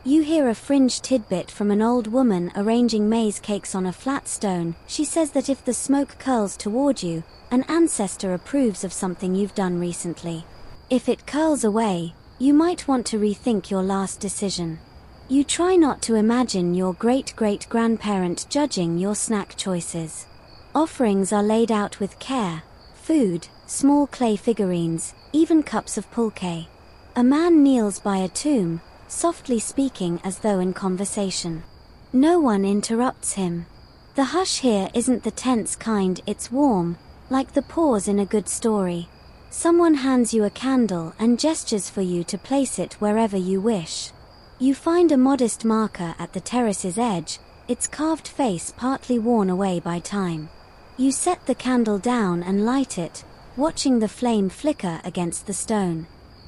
You hear a fringe tidbit from an old woman arranging maize cakes on a flat stone. She says that if the smoke curls toward you, an ancestor approves of something you've done recently. If it curls away, you might want to rethink your last decision. You try not to imagine your great-great-grandparent judging your snack choices. Offerings are laid out with care: food, small clay figurines, even cups of pulque. A man kneels by a tomb, softly speaking as though in conversation. No one interrupts him. The hush here isn't the tense kind, it's warm, like the pause in a good story. Someone hands you a candle and gestures for you to place it wherever you wish. You find a modest marker at the terrace's edge, its carved face partly worn away by time. You set the candle down and light it, watching the flame flicker against the stone.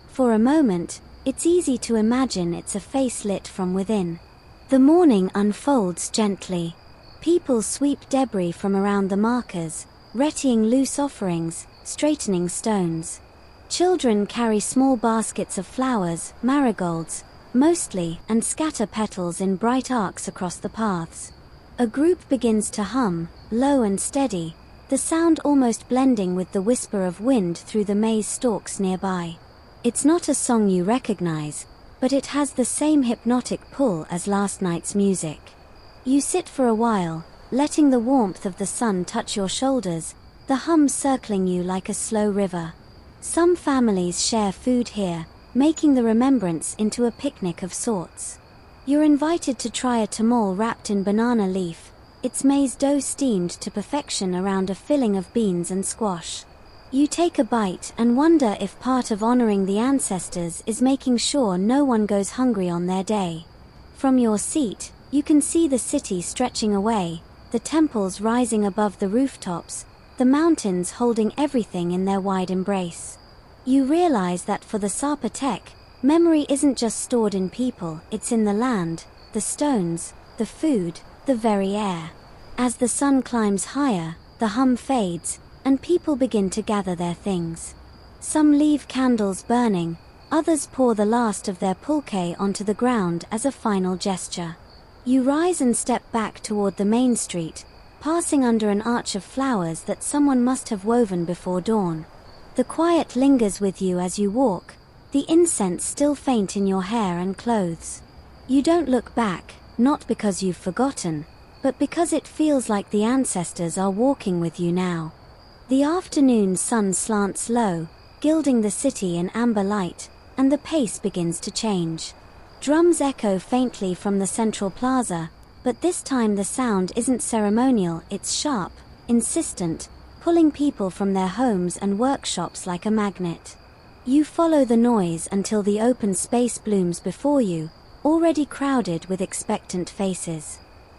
For a moment, it's easy to imagine it's a face lit from within. The morning unfolds gently. People sweep debris from around the markers, rettying loose offerings, straightening stones. Children carry small baskets of flowers, marigolds, mostly, and scatter petals in bright arcs across the paths. A group begins to hum, low and steady, the sound almost blending with the whisper of wind through the maize stalks nearby. It's not a song you recognize, but it has the same hypnotic pull as last night's music. You sit for a while, letting the warmth of the sun touch your shoulders, the hum circling you like a slow river. Some families share food here, making the remembrance into a picnic of sorts. You're invited to try a tamale wrapped in banana leaf, its maize dough steamed to perfection around a filling of beans and squash. You take a bite and wonder if part of honoring the ancestors is making sure no one goes hungry on their day. From your seat, you can see the city stretching away, the temples rising above the rooftops, the mountains holding everything in their wide embrace. You realize that for the Zapotec, memory isn't just stored in people, it's in the land, the stones, the food, the very air. As the sun climbs higher, the hum fades, and people begin to gather their things. Some leave candles burning, others pour the last of their pulque onto the ground as a final gesture. You rise and step back toward the main street, passing under an arch of flowers that someone must have woven before dawn. The quiet lingers with you as you walk, the incense still faint in your hair and clothes. You don't look back, not because you've forgotten, but because it feels like the ancestors are walking with you now. The afternoon sun slants low, gilding the city in amber light, and the pace begins to change. Drums echo faintly from the central plaza, but this time the sound isn't ceremonial, it's sharp, insistent, pulling people from their homes and workshops like a magnet. You follow the noise until the open space blooms before you, already crowded with expectant faces.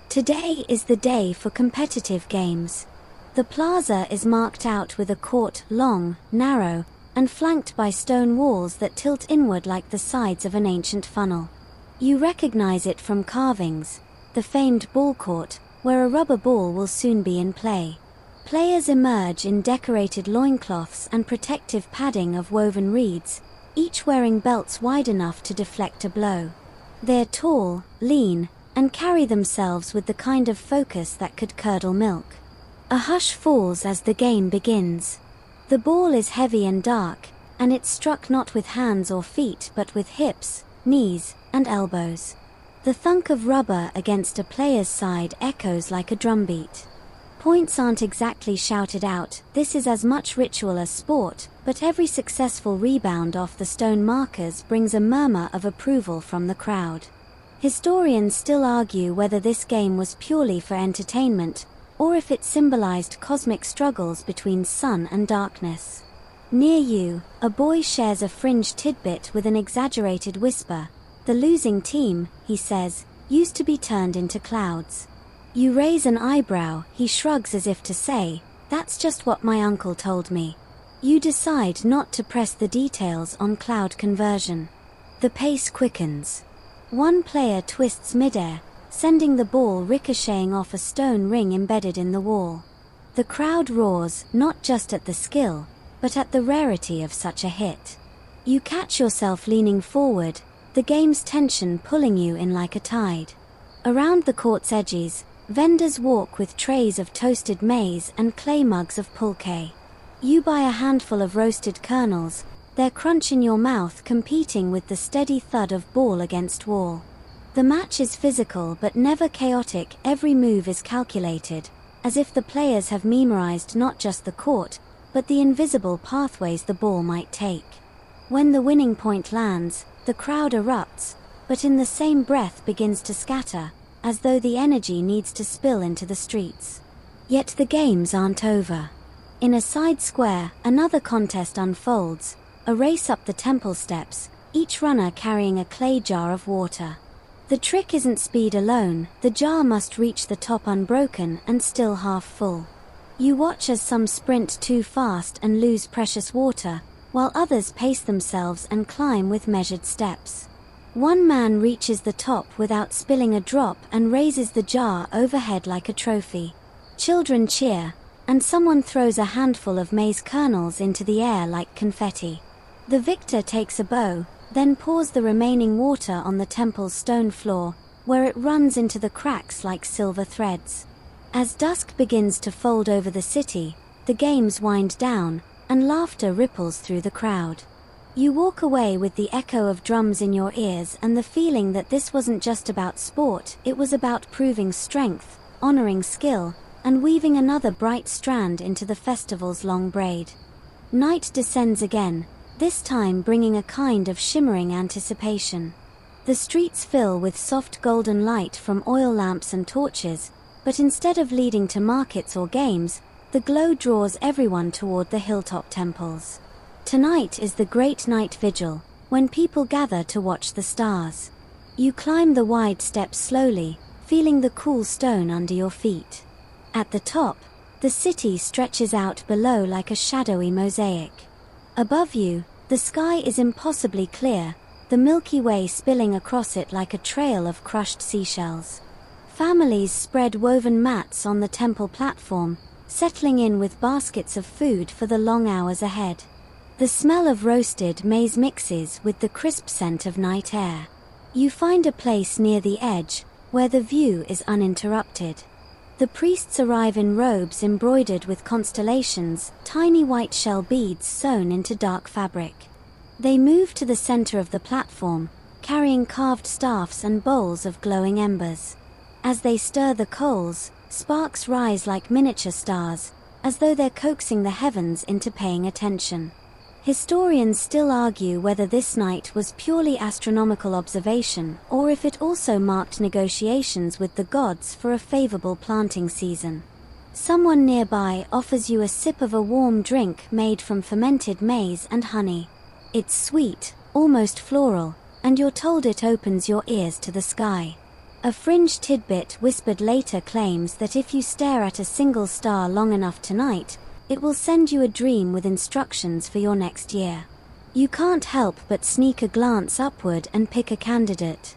Today is the day for competitive games. The plaza is marked out with a court, long, narrow, and flanked by stone walls that tilt inward like the sides of an ancient funnel. You recognize it from carvings, the famed ball court, where a rubber ball will soon be in play. Players emerge in decorated loincloths and protective padding of woven reeds, each wearing belts wide enough to deflect a blow. They're tall, lean, and carry themselves with the kind of focus that could curdle milk. A hush falls as the game begins. The ball is heavy and dark, and it's struck not with hands or feet but with hips, knees, and elbows. The thunk of rubber against a player's side echoes like a drumbeat. Points aren't exactly shouted out, this is as much ritual as sport, but every successful rebound off the stone markers brings a murmur of approval from the crowd. Historians still argue whether this game was purely for entertainment, or if it symbolized cosmic struggles between sun and darkness. Near you, a boy shares a fringed tidbit with an exaggerated whisper. The losing team, he says, used to be turned into clouds. You raise an eyebrow, he shrugs as if to say, that's just what my uncle told me. You decide not to press the details on cloud conversion. The pace quickens. One player twists midair, sending the ball ricocheting off a stone ring embedded in the wall. The crowd roars, not just at the skill, but at the rarity of such a hit. You catch yourself leaning forward, the game's tension pulling you in like a tide. Around the court's edges, vendors walk with trays of toasted maize and clay mugs of pulque. You buy a handful of roasted kernels, their crunch in your mouth competing with the steady thud of ball against wall. The match is physical but never chaotic, every move is calculated, as if the players have memorized not just the court, but the invisible pathways the ball might take. When the winning point lands, the crowd erupts, but in the same breath begins to scatter, as though the energy needs to spill into the streets. Yet the games aren't over. In a side square, another contest unfolds, a race up the temple steps, each runner carrying a clay jar of water. The trick isn't speed alone, the jar must reach the top unbroken and still half full. You watch as some sprint too fast and lose precious water, while others pace themselves and climb with measured steps. One man reaches the top without spilling a drop and raises the jar overhead like a trophy. Children cheer, and someone throws a handful of maize kernels into the air like confetti. The victor takes a bow, then pours the remaining water on the temple's stone floor, where it runs into the cracks like silver threads. As dusk begins to fold over the city, the games wind down, and laughter ripples through the crowd. You walk away with the echo of drums in your ears and the feeling that this wasn't just about sport, it was about proving strength, honoring skill, and weaving another bright strand into the festival's long braid. Night descends again, this time bringing a kind of shimmering anticipation. The streets fill with soft golden light from oil lamps and torches, but instead of leading to markets or games, the glow draws everyone toward the hilltop temples. Tonight is the great night vigil, when people gather to watch the stars. You climb the wide steps slowly, feeling the cool stone under your feet. At the top, the city stretches out below like a shadowy mosaic. Above you, the sky is impossibly clear, the Milky Way spilling across it like a trail of crushed seashells. Families spread woven mats on the temple platform, settling in with baskets of food for the long hours ahead. The smell of roasted maize mixes with the crisp scent of night air. You find a place near the edge, where the view is uninterrupted. The priests arrive in robes embroidered with constellations, tiny white shell beads sewn into dark fabric. They move to the center of the platform, carrying carved staffs and bowls of glowing embers. As they stir the coals, sparks rise like miniature stars, as though they're coaxing the heavens into paying attention. Historians still argue whether this night was purely astronomical observation or if it also marked negotiations with the gods for a favorable planting season. Someone nearby offers you a sip of a warm drink made from fermented maize and honey. It's sweet, almost floral, and you're told it opens your ears to the sky. A fringe tidbit whispered later claims that if you stare at a single star long enough tonight, it will send you a dream with instructions for your next year. You can't help but sneak a glance upward and pick a candidate.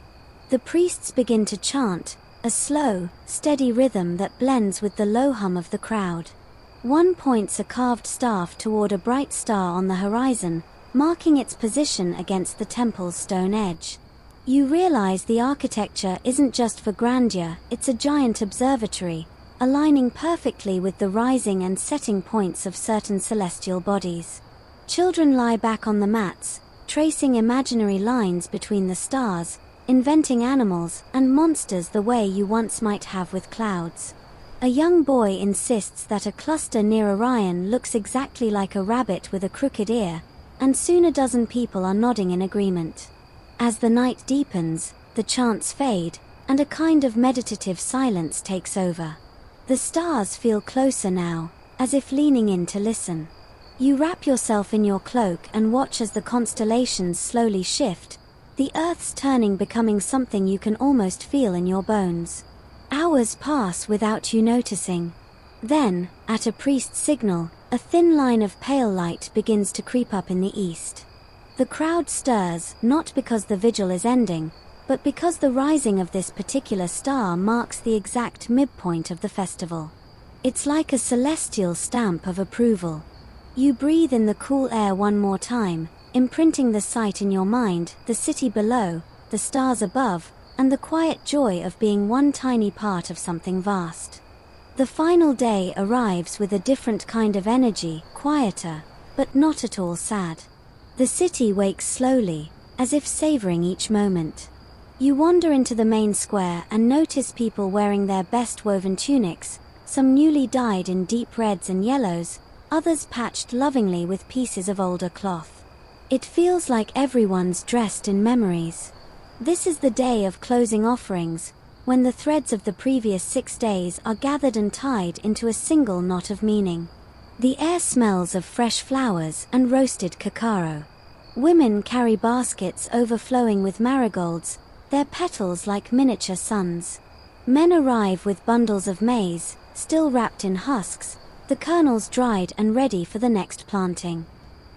The priests begin to chant, a slow, steady rhythm that blends with the low hum of the crowd. One points a carved staff toward a bright star on the horizon, marking its position against the temple's stone edge. You realize the architecture isn't just for grandeur, it's a giant observatory, aligning perfectly with the rising and setting points of certain celestial bodies. Children lie back on the mats, tracing imaginary lines between the stars, inventing animals and monsters the way you once might have with clouds. A young boy insists that a cluster near Orion looks exactly like a rabbit with a crooked ear, and soon a dozen people are nodding in agreement. As the night deepens, the chants fade, and a kind of meditative silence takes over. The stars feel closer now, as if leaning in to listen. You wrap yourself in your cloak and watch as the constellations slowly shift, the Earth's turning becoming something you can almost feel in your bones. Hours pass without you noticing. Then, at a priest's signal, a thin line of pale light begins to creep up in the east. The crowd stirs, not because the vigil is ending, but because the rising of this particular star marks the exact midpoint of the festival. It's like a celestial stamp of approval. You breathe in the cool air one more time, imprinting the sight in your mind, the city below, the stars above, and the quiet joy of being one tiny part of something vast. The final day arrives with a different kind of energy, quieter, but not at all sad. The city wakes slowly, as if savoring each moment. You wander into the main square and notice people wearing their best woven tunics, some newly dyed in deep reds and yellows, others patched lovingly with pieces of older cloth. It feels like everyone's dressed in memories. This is the day of closing offerings, when the threads of the previous 6 days are gathered and tied into a single knot of meaning. The air smells of fresh flowers and roasted cacao. Women carry baskets overflowing with marigolds, their petals like miniature suns. Men arrive with bundles of maize, still wrapped in husks, the kernels dried and ready for the next planting.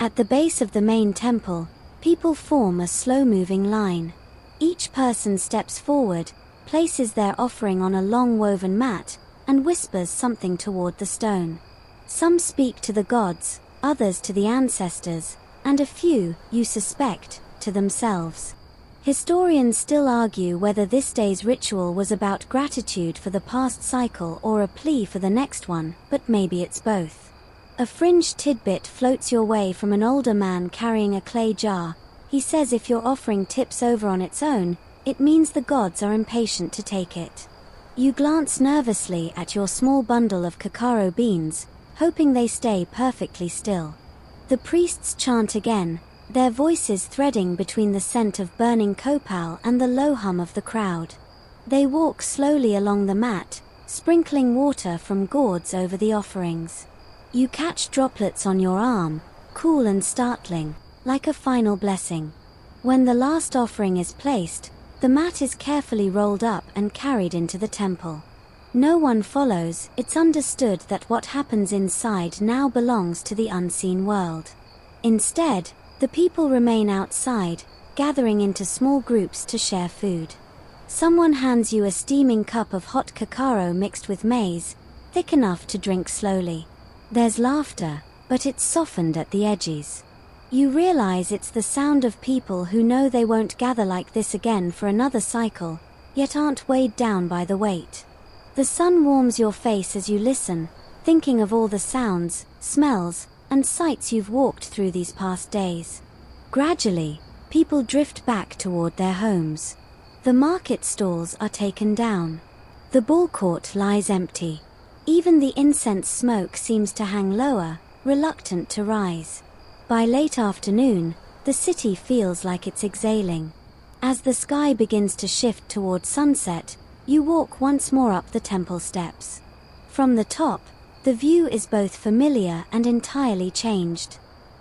At the base of the main temple, people form a slow-moving line. Each person steps forward, places their offering on a long woven mat, and whispers something toward the stone. Some speak to the gods, others to the ancestors, and a few, you suspect, to themselves. Historians still argue whether this day's ritual was about gratitude for the past cycle or a plea for the next one, but maybe it's both. A fringe tidbit floats your way from an older man carrying a clay jar. He says if your offering tips over on its own, it means the gods are impatient to take it. You glance nervously at your small bundle of cacao beans, hoping they stay perfectly still. The priests chant again, their voices threading between the scent of burning copal and the low hum of the crowd. They walk slowly along the mat, sprinkling water from gourds over the offerings. You catch droplets on your arm, cool and startling, like a final blessing. When the last offering is placed, the mat is carefully rolled up and carried into the temple. No one follows. It's understood that what happens inside now belongs to the unseen world. Instead, the people remain outside, gathering into small groups to share food. Someone hands you a steaming cup of hot cacao mixed with maize, thick enough to drink slowly. There's laughter, but it's softened at the edges. You realize it's the sound of people who know they won't gather like this again for another cycle, yet aren't weighed down by the weight. The sun warms your face as you listen, thinking of all the sounds, smells, and sights you've walked through these past days. Gradually, people drift back toward their homes. The market stalls are taken down. The ball court lies empty. Even the incense smoke seems to hang lower, reluctant to rise. By late afternoon, the city feels like it's exhaling. As the sky begins to shift toward sunset, you walk once more up the temple steps. From the top, the view is both familiar and entirely changed.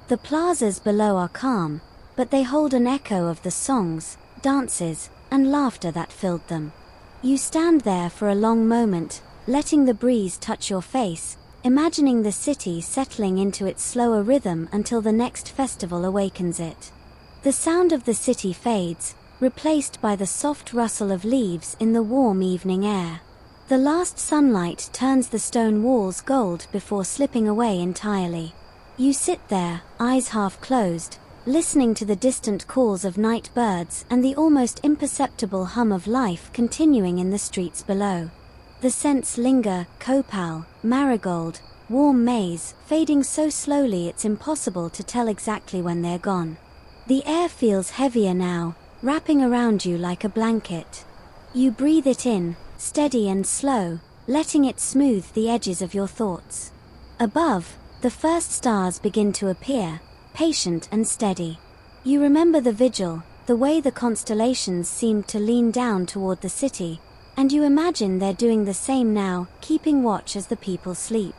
The plazas below are calm, but they hold an echo of the songs, dances, and laughter that filled them. You stand there for a long moment, letting the breeze touch your face, imagining the city settling into its slower rhythm until the next festival awakens it. The sound of the city fades, replaced by the soft rustle of leaves in the warm evening air. The last sunlight turns the stone walls gold before slipping away entirely. You sit there, eyes half closed, listening to the distant calls of night birds and the almost imperceptible hum of life continuing in the streets below. The scents linger: copal, marigold, warm maize, fading so slowly it's impossible to tell exactly when they're gone. The air feels heavier now, wrapping around you like a blanket. You breathe it in, steady and slow, letting it smooth the edges of your thoughts. Above, the first stars begin to appear, patient and steady. You remember the vigil, the way the constellations seemed to lean down toward the city, and you imagine they're doing the same now, keeping watch as the people sleep.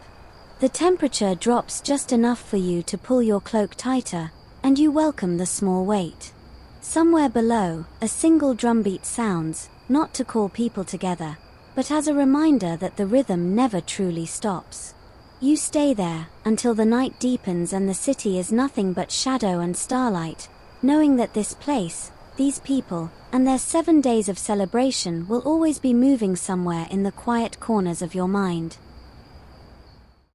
The temperature drops just enough for you to pull your cloak tighter, and you welcome the small wait. Somewhere below, a single drumbeat sounds, not to call people together, but as a reminder that the rhythm never truly stops. You stay there, until the night deepens and the city is nothing but shadow and starlight, knowing that this place, these people, and their 7 days of celebration will always be moving somewhere in the quiet corners of your mind.